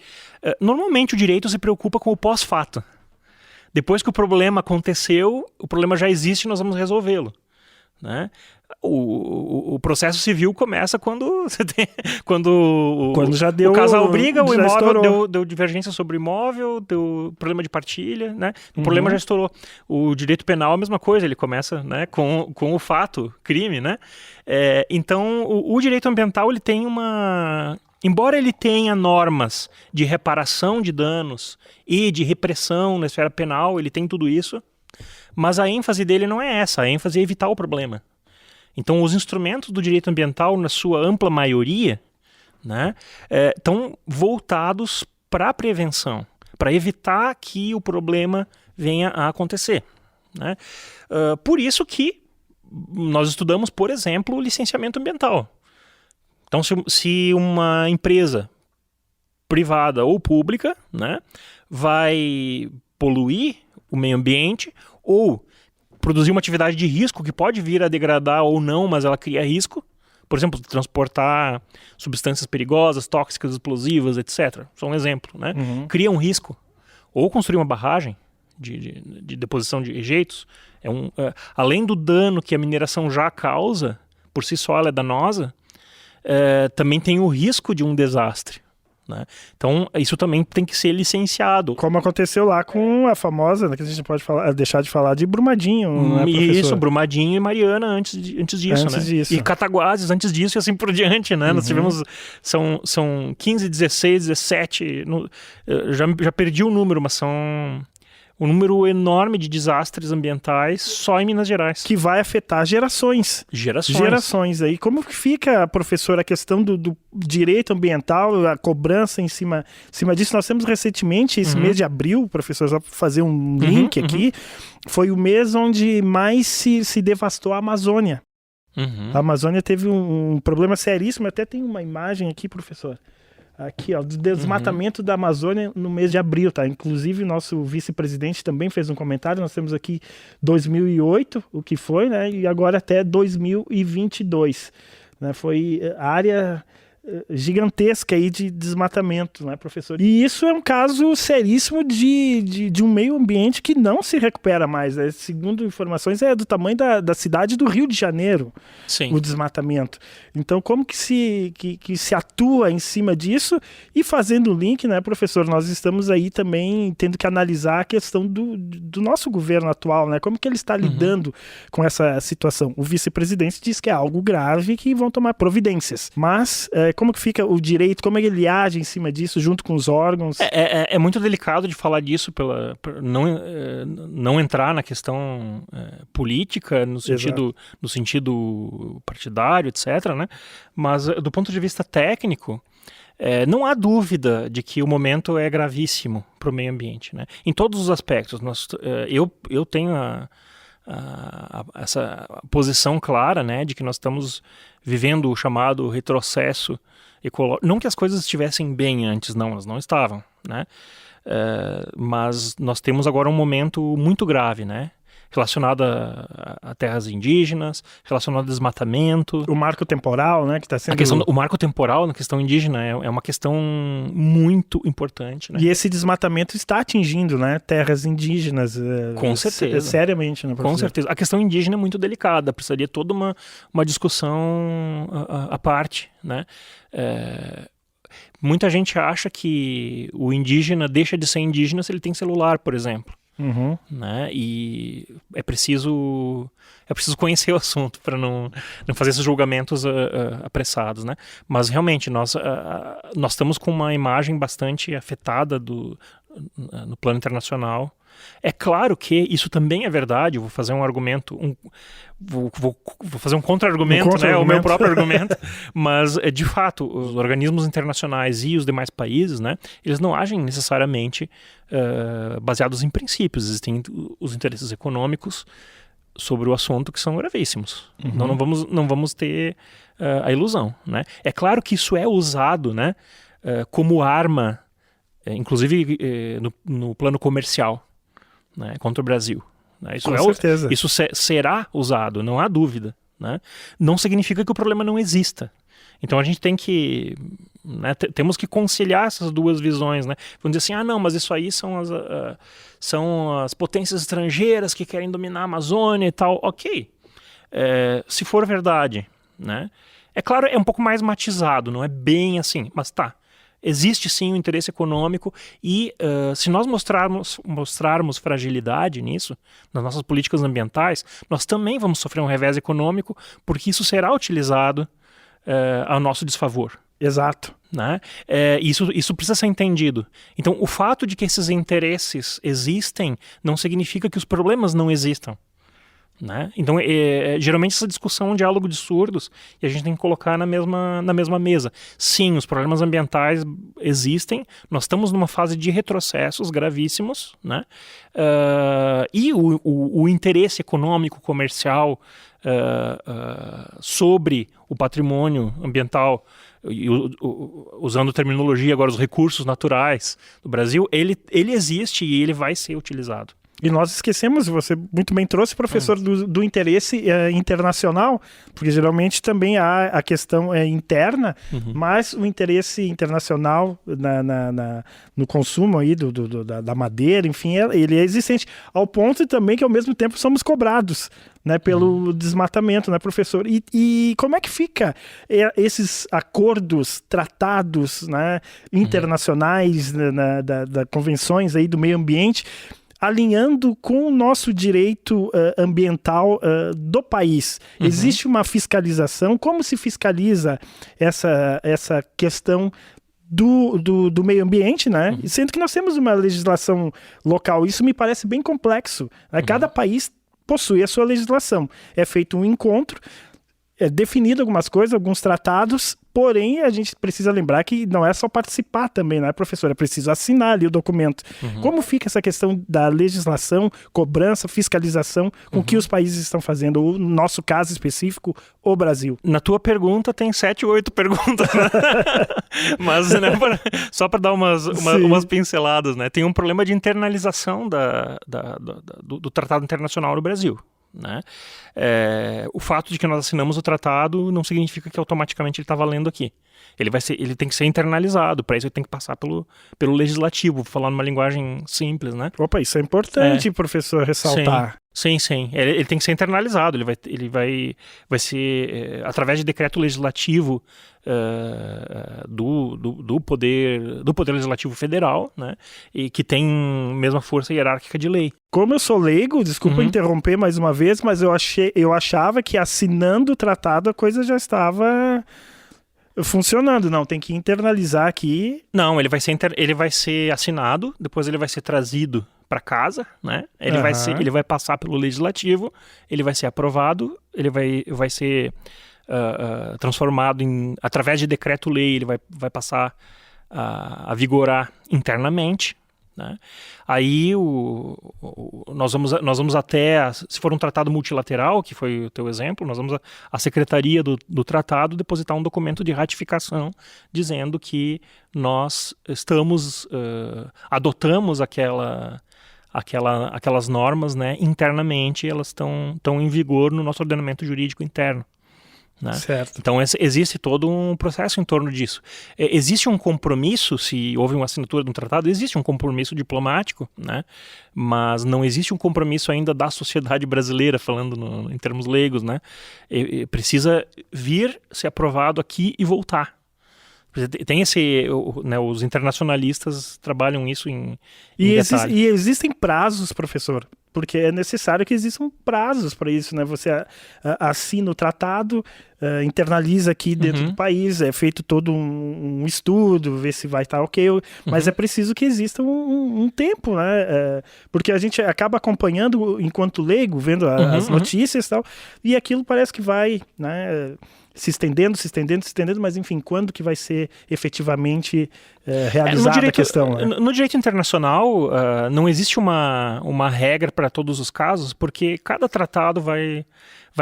Normalmente o direito se preocupa com o pós-fato. Depois que o problema aconteceu, o problema já existe e nós vamos resolvê-lo, né? O processo civil começa quando já deu, o casal briga, o imóvel deu divergência sobre o imóvel, deu problema de partilha, né? O problema já estourou. O direito penal é a mesma coisa, ele começa, né, com o fato, crime, né? Então, o direito ambiental ele tem embora ele tenha normas de reparação de danos e de repressão na esfera penal, ele tem tudo isso, mas a ênfase dele não é essa, a ênfase é evitar o problema. Então, os instrumentos do direito ambiental, na sua ampla maioria, né, estão voltados para a prevenção, para evitar que o problema venha a acontecer, né? Por isso que nós estudamos, por exemplo, o licenciamento ambiental. Então, se uma empresa privada ou pública, né, vai poluir o meio ambiente ou produzir uma atividade de risco que pode vir a degradar ou não, mas ela cria risco, por exemplo, transportar substâncias perigosas, tóxicas, explosivas, etc. Só um exemplo, né? Cria um risco. Ou construir uma barragem de deposição de rejeitos. Além do dano que a mineração já causa, por si só ela é danosa, também tem o risco de um desastre, né? Então, isso também tem que ser licenciado. Como aconteceu lá com a famosa, que a gente pode deixar de falar de Brumadinho, né, professor? Isso, Brumadinho e Mariana antes disso, né? E Cataguases antes disso e assim por diante, né? Nós tivemos, são 15, 16, 17, já perdi o número, mas são um número enorme de desastres ambientais só em Minas Gerais. Que vai afetar gerações. Gerações aí. Como que fica, professor, a questão do direito ambiental, a cobrança em cima disso? Nós temos recentemente, esse mês de abril, professor, só para fazer um link aqui, foi o mês onde mais se devastou a Amazônia. A Amazônia teve um problema seríssimo, até tem uma imagem aqui, professor. Aqui, ó, do desmatamento da Amazônia no mês de abril, tá? Inclusive, o nosso vice-presidente também fez um comentário. Nós temos aqui 2008, o que foi, né? E agora até 2022, né? Foi a área gigantesca aí de desmatamento, né, professor? E isso é um caso seríssimo de um meio ambiente que não se recupera mais, né? Segundo informações, é do tamanho da cidade do Rio de Janeiro. Sim. O desmatamento. Então, como que se atua em cima disso? E fazendo o link, né, professor, nós estamos aí também tendo que analisar a questão do nosso governo atual, né? Como que ele está lidando com essa situação? O vice-presidente diz que é algo grave e que vão tomar providências. Mas como que fica o direito, como ele age em cima disso, junto com os órgãos? É muito delicado de falar disso, não entrar na questão política, no sentido partidário, etc., né? Mas do ponto de vista técnico, não há dúvida de que o momento é gravíssimo para o meio ambiente, né? Em todos os aspectos. Eu tenho essa posição clara, né, de que nós estamos vivendo o chamado retrocesso ecológico. Não que as coisas estivessem bem antes, não, elas não estavam, né? Mas nós temos agora um momento muito grave, né? Relacionado a terras indígenas, relacionado ao desmatamento. O marco temporal, né, que está sendo... O marco temporal na questão indígena é uma questão muito importante, né? E esse desmatamento está atingindo, né, terras indígenas. Com certeza. Seriamente, né, professor? Com certeza. A questão indígena é muito delicada, precisaria toda uma discussão à parte, né? Muita gente acha que o indígena deixa de ser indígena se ele tem celular, por exemplo. Né? E é preciso conhecer o assunto para não fazer esses julgamentos apressados, né? Mas realmente nós estamos com uma imagem bastante afetada no plano internacional É claro que isso também é verdade, eu vou fazer um argumento, vou fazer um contra-argumento, né, o meu próprio argumento, mas de fato, os organismos internacionais e os demais países, né, eles não agem necessariamente baseados em princípios, existem os interesses econômicos sobre o assunto que são gravíssimos. Não vamos ter a ilusão, né? É claro que isso é usado, né, como arma, inclusive no plano comercial, né, contra o Brasil. Né? Com certeza. Isso será usado, não há dúvida. Né? Não significa que o problema não exista. Então a gente tem que... Né, temos que conciliar essas duas visões. Né? Vamos dizer assim, não, mas isso aí são as potências estrangeiras que querem dominar a Amazônia e tal. Ok, se for verdade, né? É claro, é um pouco mais matizado, não é bem assim, mas tá. Existe sim um interesse econômico e se nós mostrarmos fragilidade nisso, nas nossas políticas ambientais, nós também vamos sofrer um revés econômico, porque isso será utilizado ao nosso desfavor. Exato. Né? Isso precisa ser entendido. Então, o fato de que esses interesses existem não significa que os problemas não existam. Né? Então, geralmente essa discussão é um diálogo de surdos e a gente tem que colocar na mesma mesa. Sim, os problemas ambientais existem, nós estamos numa fase de retrocessos gravíssimos, né? E o interesse econômico, comercial sobre o patrimônio ambiental, usando terminologia agora, os recursos naturais do Brasil, ele existe e ele vai ser utilizado. E nós esquecemos, você muito bem trouxe, professor, do interesse internacional, porque geralmente também há a questão interna, mas o interesse internacional no consumo aí da madeira, enfim, ele é existente, ao ponto também que ao mesmo tempo somos cobrados, né, pelo desmatamento, né, professor? E como é que fica esses acordos, tratados, né, internacionais, da convenções aí do meio ambiente, alinhando com o nosso direito ambiental do país? Existe uma fiscalização? Como se fiscaliza essa questão do meio ambiente, né? Sendo que nós temos uma legislação local. Isso me parece bem complexo. Né? Cada país possui a sua legislação. É feito um encontro, é definido algumas coisas, alguns tratados, porém a gente precisa lembrar que não é só participar também, não é, professor? É preciso assinar ali o documento. Como fica essa questão da legislação, cobrança, fiscalização, com o que os países estão fazendo, ou no nosso caso específico, o Brasil? Na tua pergunta tem 7 ou 8 perguntas, né? Mas né, só para dar umas pinceladas, né? Tem um problema de internalização do Tratado Internacional no Brasil. Né? O fato de que nós assinamos o tratado não significa que automaticamente ele está valendo aqui. Ele tem que ser internalizado, para isso ele tem que passar pelo legislativo, falar numa linguagem simples, né? Opa, isso é importante, professor, ressaltar. Sim. Ele tem que ser internalizado, ele vai ser, através de decreto legislativo do poder legislativo federal, né? E que tem mesma força hierárquica de lei. Como eu sou leigo, desculpa interromper mais uma vez, mas eu achava que assinando o tratado a coisa já estava funcionando. Não, tem que internalizar aqui. Não, ele vai ser assinado, depois ele vai ser trazido para casa, né? Ele vai passar pelo legislativo, ele vai ser aprovado, ele vai ser transformado através de decreto-lei, ele vai passar a vigorar internamente. Né? Aí nós vamos até, se for um tratado multilateral, que foi o teu exemplo, nós vamos à secretaria do tratado depositar um documento de ratificação dizendo que nós adotamos aquelas normas, né, internamente, elas estão em vigor no nosso ordenamento jurídico interno. Né? Certo. Então existe todo um processo em torno disso. Existe um compromisso, se houve uma assinatura de um tratado, existe um compromisso diplomático, né? Mas não existe um compromisso ainda da sociedade brasileira, falando em termos leigos, né? Precisa vir, ser aprovado aqui e voltar. Tem né, os internacionalistas trabalham isso em detalhe. E existem prazos, professor, porque é necessário que existam prazos para isso, né? Você assina o tratado, internaliza aqui dentro do país, é feito todo um estudo, ver se vai estar ok, mas é preciso que exista um tempo, né? Porque a gente acaba acompanhando enquanto leigo, vendo as notícias e tal, e aquilo parece que vai, né, se estendendo, mas enfim, quando que vai ser efetivamente realizada a questão? Né? No direito internacional, não existe uma regra para todos os casos, porque cada tratado vai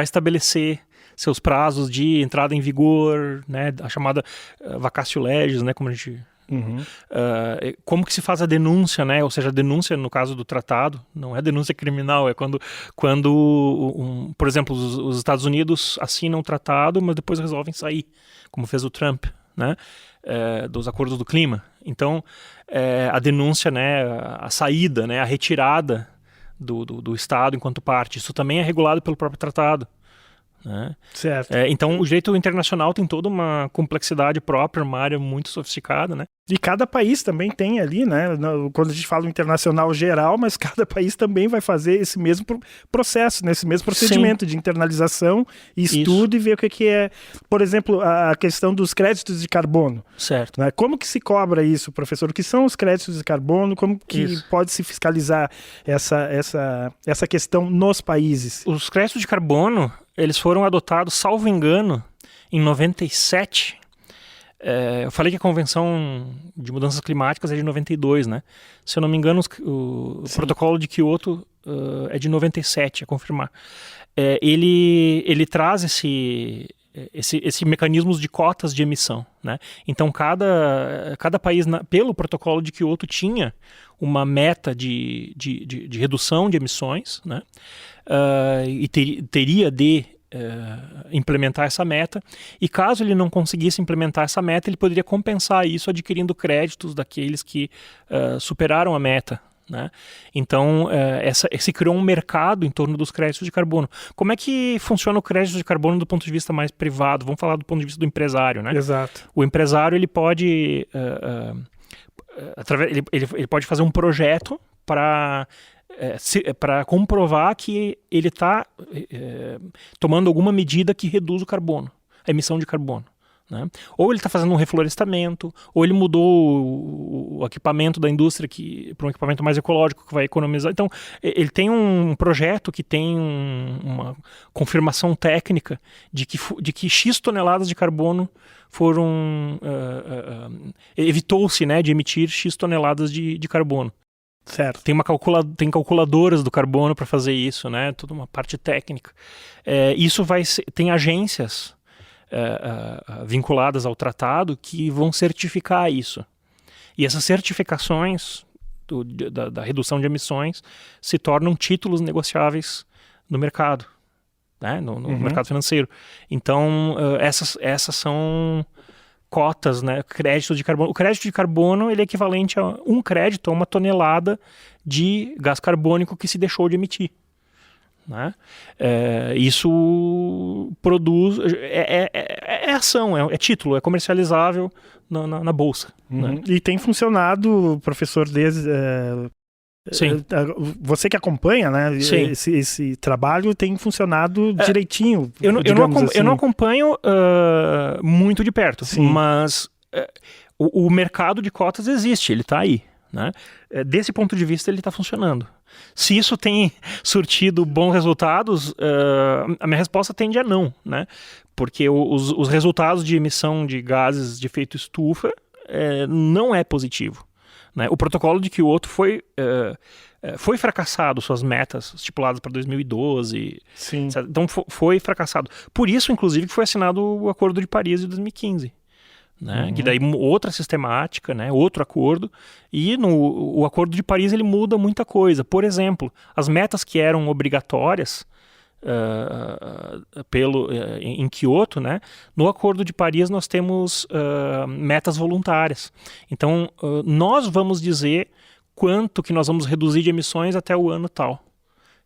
estabelecer seus prazos de entrada em vigor, né, a chamada vacatio legis, né, como a gente... como que se faz a denúncia, né? Ou seja, a denúncia no caso do tratado não é denúncia criminal, é quando por exemplo, os Estados Unidos assinam o tratado, mas depois resolvem sair, como fez o Trump, né? Dos acordos do clima. Então, a denúncia, né? A saída, né? A retirada do Estado enquanto parte, isso também é regulado pelo próprio tratado. Né? Certo. Então o direito internacional tem toda uma complexidade própria, uma área muito sofisticada, né? E cada país também tem ali, né? Quando a gente fala internacional geral, mas cada país também vai fazer esse mesmo processo, né? Esse mesmo procedimento de internalização, estudo e ver o que é. Por exemplo, a questão dos créditos de carbono. Certo. Né? Como que se cobra isso, professor? O que são os créditos de carbono? Como que pode se fiscalizar essa questão nos países? Os créditos de carbono, eles foram adotados, salvo engano, em 97. Eu falei que a Convenção de Mudanças Climáticas é de 92, né? Se eu não me engano, o Protocolo de Kyoto é de 97, a confirmar. Ele traz esse mecanismo de cotas de emissão, né? Então, cada país, pelo Protocolo de Kyoto, tinha uma meta de redução de emissões, né? E teria de implementar essa meta, e caso ele não conseguisse implementar essa meta, ele poderia compensar isso adquirindo créditos daqueles que superaram a meta. Né? Então, se criou um mercado em torno dos créditos de carbono. Como é que funciona o crédito de carbono do ponto de vista mais privado? Vamos falar do ponto de vista do empresário. Né? Exato. O empresário ele pode, ele pode fazer um projeto para comprovar que ele está tomando alguma medida que reduz o carbono, a emissão de carbono. Né? Ou ele está fazendo um reflorestamento, ou ele mudou o equipamento da indústria para um equipamento mais ecológico que vai economizar. Então, ele tem um projeto que tem uma confirmação técnica de que X toneladas de carbono foram... evitou-se, né, de emitir X toneladas de carbono. Certo. Tem calculadoras do carbono para fazer isso, né? Toda uma parte técnica. Tem agências vinculadas ao tratado que vão certificar isso. E essas certificações da redução de emissões se tornam títulos negociáveis no mercado, né? No mercado financeiro. Então, essas são cotas, né? Crédito de carbono. O crédito de carbono ele é equivalente a um crédito, a uma tonelada de gás carbônico que se deixou de emitir. Né? Isso produz... É ação, é título, é comercializável na bolsa. Né? E tem funcionado, professor, Sim. Você que acompanha, né? Sim. Esse trabalho tem funcionado direitinho. Eu não acompanho muito de perto, Sim. mas o mercado de cotas existe, ele está aí. Né? Desse ponto de vista, ele está funcionando. Se isso tem surtido bons resultados, a minha resposta tende a não, né? Porque os resultados de emissão de gases de efeito estufa não é positivo. Né? O protocolo de Kyoto foi fracassado, suas metas estipuladas para 2012. Sim. Então foi fracassado. Por isso, inclusive, que foi assinado o Acordo de Paris de 2015. Né? Que daí outra sistemática, né? Outro acordo, e o Acordo de Paris ele muda muita coisa. Por exemplo, as metas que eram obrigatórias em Kyoto, né? No Acordo de Paris nós temos metas voluntárias. Então nós vamos dizer quanto que nós vamos reduzir de emissões até o ano tal.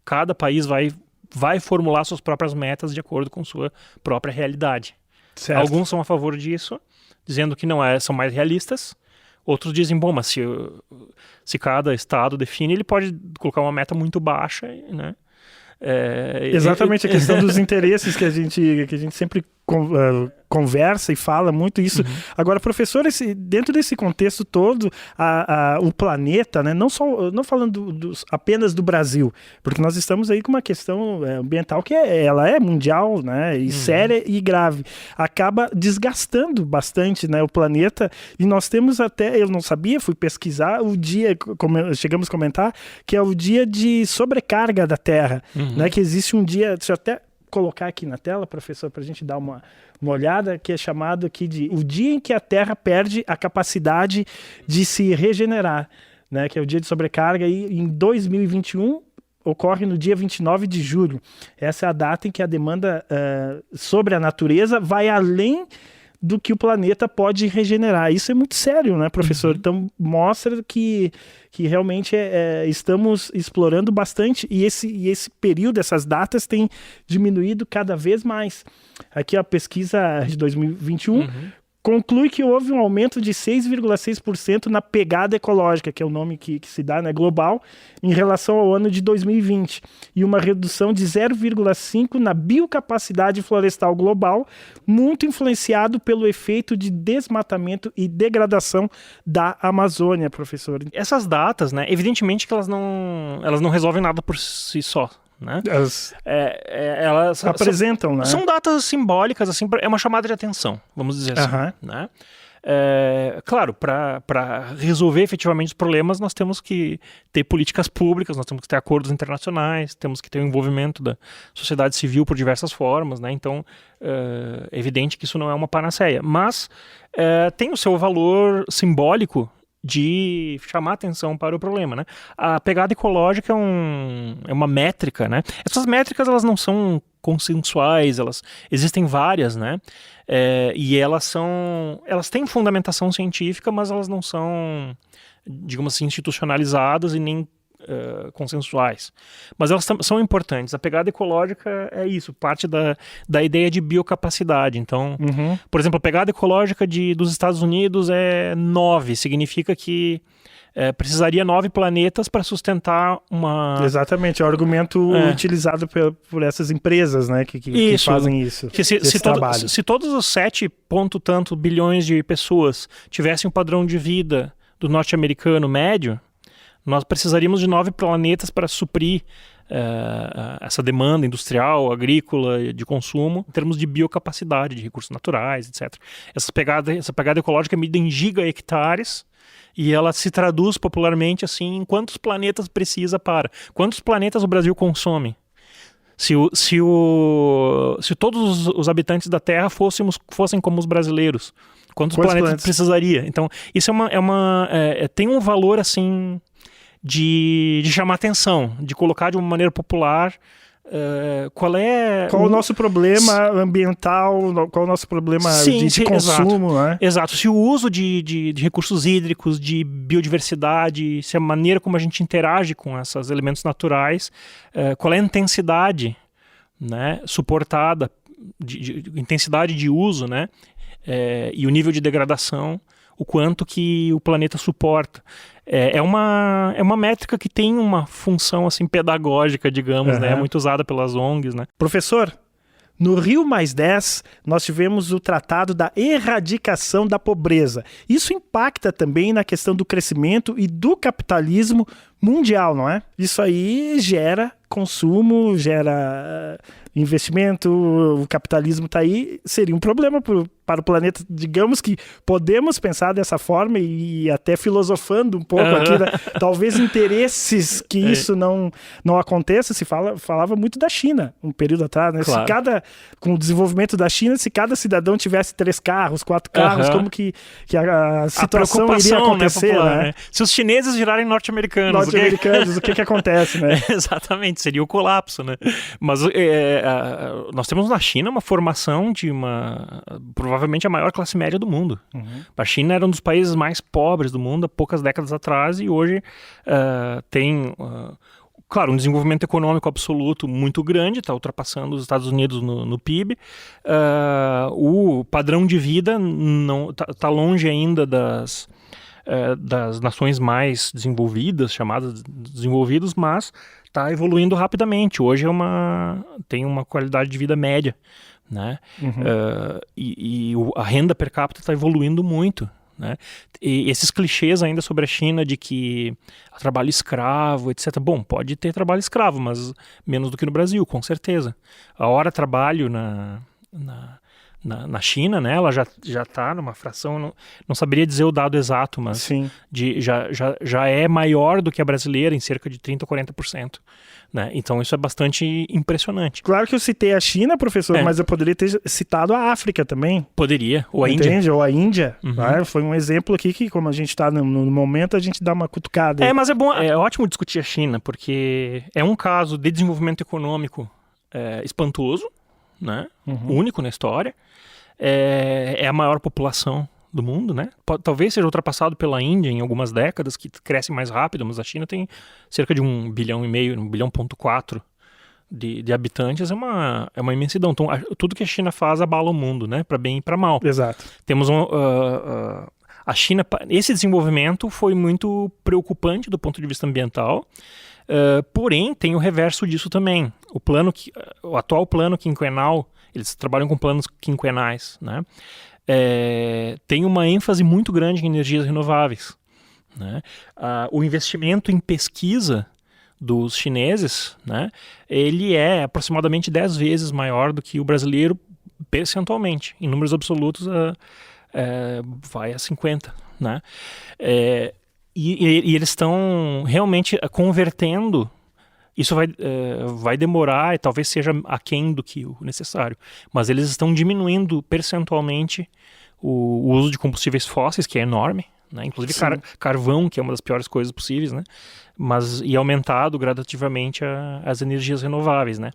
Cada país vai formular suas próprias metas de acordo com sua própria realidade. Certo. Alguns são a favor disso, dizendo que não são mais realistas. Outros dizem, bom, mas se cada estado define, ele pode colocar uma meta muito baixa, né? Exatamente, a questão dos interesses que a gente sempre conversa e fala muito isso. Agora, professor, dentro desse contexto todo, o planeta, né, não falando apenas do Brasil, porque nós estamos aí com uma questão ambiental que ela é mundial, né, e séria e grave, acaba desgastando bastante, né, o planeta, e nós temos até, eu não sabia, fui pesquisar, o dia, chegamos a comentar, que é o dia de sobrecarga da Terra, né, que existe um dia, deixa eu até colocar aqui na tela, professor, para a gente dar uma olhada, que é chamado aqui de o dia em que a Terra perde a capacidade de se regenerar, né? Que é o dia de sobrecarga, e em 2021 ocorre no dia 29 de julho. Essa é a data em que a demanda sobre a natureza vai além do que o planeta pode regenerar. Isso é muito sério, né, professor? Então, mostra que realmente estamos explorando bastante, e esse período, essas datas têm diminuído cada vez mais. Aqui a pesquisa de 2021 conclui que houve um aumento de 6,6% na pegada ecológica, que é o nome que se dá, né, global, em relação ao ano de 2020, e uma redução de 0,5% na biocapacidade florestal global, muito influenciado pelo efeito de desmatamento e degradação da Amazônia, professor. Essas datas, né, evidentemente que elas não resolvem nada por si só, né? Elas apresentam, né? São datas simbólicas, assim, é uma chamada de atenção, vamos dizer assim, né? Claro, para resolver efetivamente os problemas, nós temos que ter políticas públicas, nós temos que ter acordos internacionais, temos que ter o envolvimento da sociedade civil por diversas formas, né? Então, é evidente que isso não é uma panaceia, mas tem o seu valor simbólico de chamar atenção para o problema, né? A pegada ecológica é uma métrica, né? Essas métricas, elas não são consensuais, elas existem várias, né? E elas têm fundamentação científica, mas elas não são, digamos assim, institucionalizadas e nem consensuais. Mas elas são importantes. A pegada ecológica é isso, parte da ideia de biocapacidade. Então, por exemplo, a pegada ecológica dos Estados Unidos é 9, significa que precisaria 9 planetas para sustentar uma... Exatamente, é o argumento utilizado por essas empresas, né, que fazem isso. Se todos os 7 ponto tanto bilhões de pessoas tivessem um padrão de vida do norte-americano médio, nós precisaríamos de 9 planetas para suprir essa demanda industrial, agrícola, de consumo, em termos de biocapacidade, de recursos naturais, etc. Essa pegada ecológica é medida em giga-hectares, e ela se traduz popularmente assim em quantos planetas precisa para. Quantos planetas o Brasil consome? Se todos os habitantes da Terra fossem como os brasileiros, quantos planetas precisaria? Então, isso tem um valor assim de chamar atenção, de colocar de uma maneira popular qual o nosso problema ambiental, qual o nosso problema de consumo, exato, né? Exato. Se o uso de recursos hídricos, de biodiversidade, se a maneira como a gente interage com esses elementos naturais, qual é a intensidade, né, suportada, de intensidade de uso, né, e o nível de degradação, o quanto que o planeta suporta. É uma métrica que tem uma função assim, pedagógica, digamos, né? É muito usada pelas ONGs, né? Professor, no Rio+10, nós tivemos o Tratado da Erradicação da Pobreza. Isso impacta também na questão do crescimento e do capitalismo mundial, não é? Isso aí gera consumo, gera investimento, o capitalismo está aí, seria um problema para o planeta. Digamos que podemos pensar dessa forma e até filosofando um pouco aqui, né? Talvez interesses que isso não aconteça. Falava muito da China um período atrás, né? Claro. Com o desenvolvimento da China, se cada cidadão tivesse 3 carros, 4 carros, como que a situação iria acontecer, popular, né? Se os chineses virarem norte-americanos, o que acontece, né? Exatamente, seria o colapso, né? Mas nós temos na China uma formação de provavelmente a maior classe média do mundo. A China era um dos países mais pobres do mundo há poucas décadas atrás, e hoje tem, claro, um desenvolvimento econômico absoluto muito grande, está ultrapassando os Estados Unidos no PIB. O padrão de vida está longe ainda das nações mais desenvolvidas, chamadas desenvolvidas, mas está evoluindo rapidamente. Hoje tem uma qualidade de vida média, né? A renda per capita está evoluindo muito, né? E esses clichês ainda sobre a China de que há trabalho escravo, etc. Bom, pode ter trabalho escravo, mas menos do que no Brasil, com certeza. A hora trabalho na China, né, ela já está numa fração, não saberia dizer o dado exato, mas já é maior do que a brasileira em cerca de 30% ou 40%. Né? Então isso é bastante impressionante. Claro que eu citei a China, professor, mas eu poderia ter citado a África também. Poderia, ou a Índia. Índia. Ou a Índia. Né? Foi um exemplo aqui que, como a gente está no momento, a gente dá uma cutucada. Mas é bom, é ótimo discutir a China, porque é um caso de desenvolvimento econômico espantoso, né? Único na história. É a maior população do mundo, né? Talvez seja ultrapassado pela Índia em algumas décadas, que cresce mais rápido, mas a China tem cerca de 1,5 bilhão, 1,4 bilhão de habitantes, é uma imensidão. Então, tudo que a China faz abala o mundo, né? Para bem e para mal. Exato. Temos a China, esse desenvolvimento foi muito preocupante do ponto de vista ambiental, porém tem o reverso disso também. O atual plano quinquenal, eles trabalham com planos quinquenais, né? Tem uma ênfase muito grande em energias renováveis, né? O investimento em pesquisa dos chineses, né, ele é aproximadamente 10 vezes maior do que o brasileiro percentualmente. Em números absolutos, vai a 50, né? E eles estão realmente convertendo. Isso vai demorar e talvez seja aquém do que o necessário. Mas eles estão diminuindo percentualmente o uso de combustíveis fósseis, que é enorme, né? Inclusive carvão, que é uma das piores coisas possíveis, né? E aumentado gradativamente as energias renováveis, né?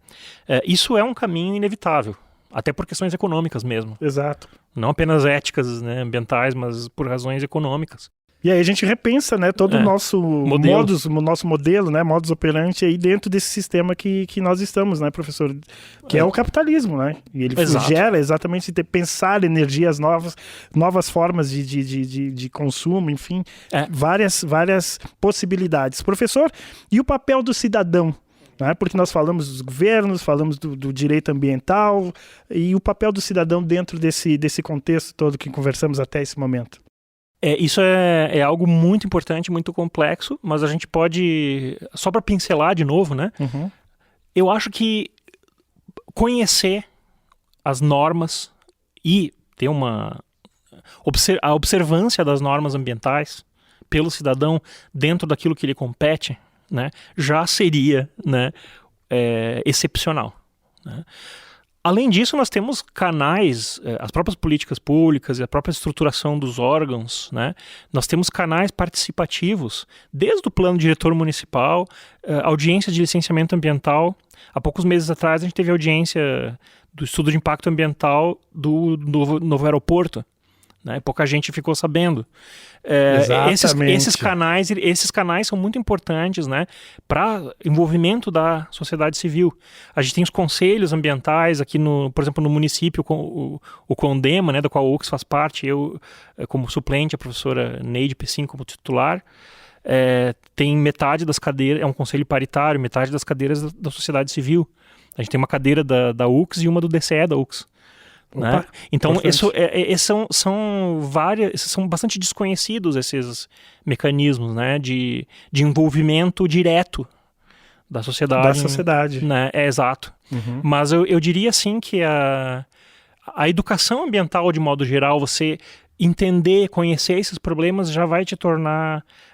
Isso é um caminho inevitável, até por questões econômicas mesmo. Exato. Não apenas éticas, né, ambientais, mas por razões econômicas. E aí a gente repensa, né, todo o nosso modelo, né, modus operandi aí dentro desse sistema que nós estamos, né, professor? Que é o capitalismo, né? E ele gera exatamente pensar energias novas formas de consumo, enfim, várias possibilidades. Professor, e o papel do cidadão? Né? Porque nós falamos dos governos, falamos do direito ambiental e o papel do cidadão dentro desse contexto todo que conversamos até esse momento. Isso é algo muito importante, muito complexo, mas a gente pode, só para pincelar de novo, né? Eu acho que conhecer as normas e ter a observância das normas ambientais pelo cidadão dentro daquilo que lhe compete, né, já seria, né, excepcional, né? Além disso, nós temos canais, as próprias políticas públicas e a própria estruturação dos órgãos, né? Nós temos canais participativos, desde o plano diretor municipal, audiência de licenciamento ambiental. Há poucos meses atrás, a gente teve audiência do estudo de impacto ambiental do novo aeroporto, né? Pouca gente ficou sabendo. Esses canais são muito importantes, né, para envolvimento da sociedade civil. A gente tem os conselhos ambientais aqui, por exemplo, no município, o CONDEMA, né, do qual o UX faz parte, eu como suplente, a professora Neide Pessim como titular. Tem metade das cadeiras, é um conselho paritário, metade das cadeiras da sociedade civil. A gente tem uma cadeira da UX e uma do DCE da UX. Né? Então, são bastante desconhecidos esses mecanismos, né, de envolvimento direto da sociedade. Né? Exato. Mas eu diria assim que a educação ambiental, de modo geral, você entender, conhecer esses problemas já vai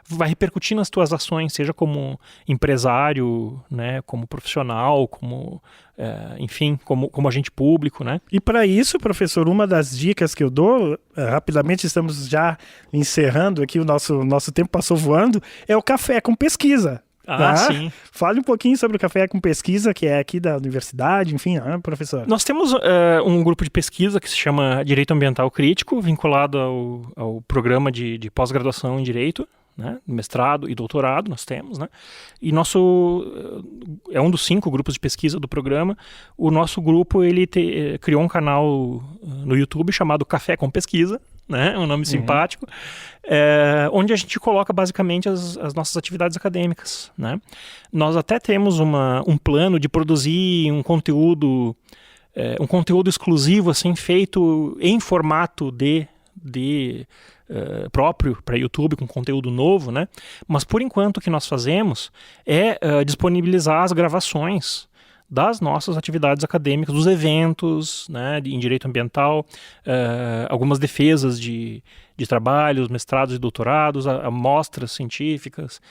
vai repercutir nas tuas ações, seja como empresário, né, como profissional, como, enfim, como agente público, né? E para isso, professor, uma das dicas que eu dou, rapidamente estamos já encerrando aqui, o nosso tempo passou voando, é o café com pesquisa. Sim. Fale um pouquinho sobre o Café com Pesquisa, que é aqui da universidade, enfim, professor. Nós temos um grupo de pesquisa que se chama Direito Ambiental Crítico, vinculado ao programa de pós-graduação em Direito, né, mestrado e doutorado nós temos, né? E é um dos 5 grupos de pesquisa do programa. O nosso grupo, ele criou um canal no YouTube chamado Café com Pesquisa, né? Um nome simpático, onde a gente coloca basicamente as nossas atividades acadêmicas, né? Nós até temos um plano de produzir um conteúdo exclusivo, assim, feito em formato próprio para YouTube, com conteúdo novo, né? Mas por enquanto o que nós fazemos é disponibilizar as gravações das nossas atividades acadêmicas, dos eventos, né, em direito ambiental, algumas defesas de trabalhos, mestrados e doutorados, amostras científicas.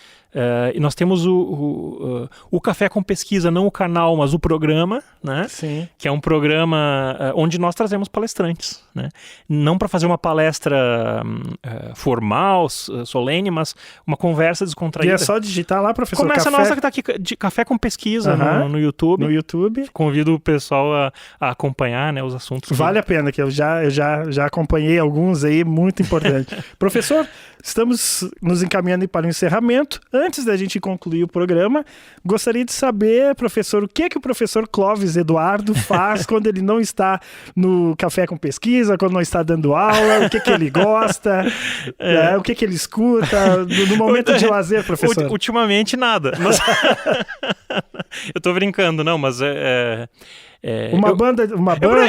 E nós temos o Café com Pesquisa, não o canal, mas o programa, né? Sim. Que é um programa onde nós trazemos palestrantes, né? Não para fazer uma palestra formal, solene, mas uma conversa descontraída. E é só digitar lá, professor. Começa a nossa que está aqui, de Café com Pesquisa no YouTube. No YouTube. Convido o pessoal a acompanhar, né, os assuntos. Vale a pena, que eu já acompanhei alguns aí, muito importante. Professor, estamos nos encaminhando para o encerramento. Antes da gente concluir o programa, gostaria de saber, professor, o que o professor Clóvis Eduardo faz quando ele não está no Café com Pesquisa, quando não está dando aula, o que ele gosta, o que ele escuta, no momento de lazer, professor? Ultimamente, nada. Mas... eu tô brincando, não, mas uma banda,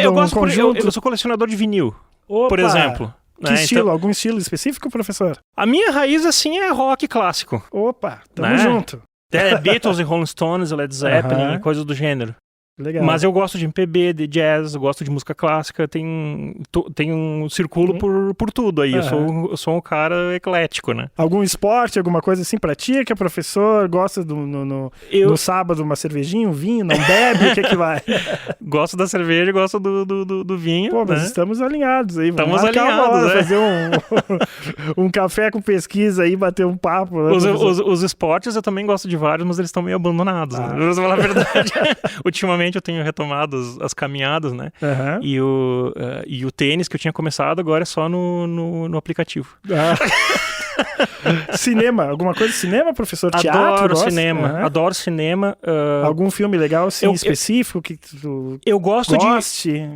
um conjunto... Eu sou colecionador de vinil, Opa, por exemplo. Que estilo? Então, algum estilo específico, professor? A minha raiz, assim, é rock clássico. Opa, tamo junto. Beatles e Rolling Stones, Led Zeppelin, coisas do gênero. Legal. Mas eu gosto de MPB, de jazz, eu gosto de música clássica, tem um circulo por tudo aí. Eu sou um cara eclético, né? Algum esporte, alguma coisa assim, pratica, professor? Gosta no sábado uma cervejinha, um vinho? Não bebe? O que vai? Gosto da cerveja e gosto do vinho. Pô, mas né? Estamos alinhados aí. Estamos alinhados, fazer um café com pesquisa aí, bater um papo. Né, os esportes eu também gosto de vários, mas eles estão meio abandonados. Né? Vou falar a verdade. Ultimamente eu tenho retomado as caminhadas, né? E o tênis que eu tinha começado agora é só no aplicativo. Cinema, alguma coisa de cinema, professor? Adoro cinema, adoro cinema. Algum filme legal, assim, específico que tu goste?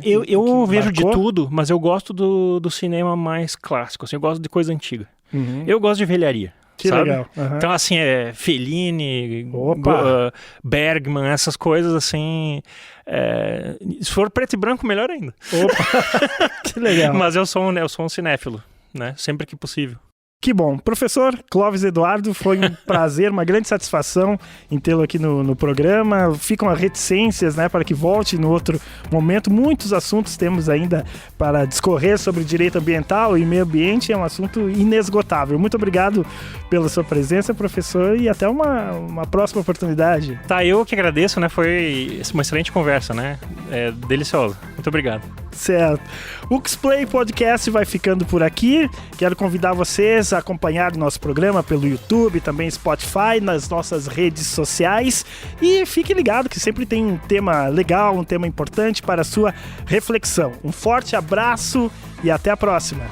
Eu vejo de tudo, mas eu gosto do cinema mais clássico, assim, eu gosto de coisa antiga. Eu gosto de velharia. Que sabe? Legal. Então, assim, Fellini, Bergman, essas coisas, assim... se for preto e branco, melhor ainda. Opa, que legal. Mas eu sou um cinéfilo, né? Sempre que possível. Que bom. Professor Clóvis Eduardo, foi um prazer, uma grande satisfação em tê-lo aqui no programa. Ficam as reticências, né, para que volte no outro momento. Muitos assuntos temos ainda para discorrer sobre direito ambiental e meio ambiente. É um assunto inesgotável. Muito obrigado pela sua presença, professor, e até uma próxima oportunidade. Tá, eu que agradeço, né? Foi uma excelente conversa, né? Deliciosa. Muito obrigado. Certo. O X-Play Podcast vai ficando por aqui. Quero convidar vocês a acompanhar o nosso programa pelo YouTube, também Spotify, nas nossas redes sociais. E fique ligado que sempre tem um tema legal, um tema importante para a sua reflexão. Um forte abraço e até a próxima.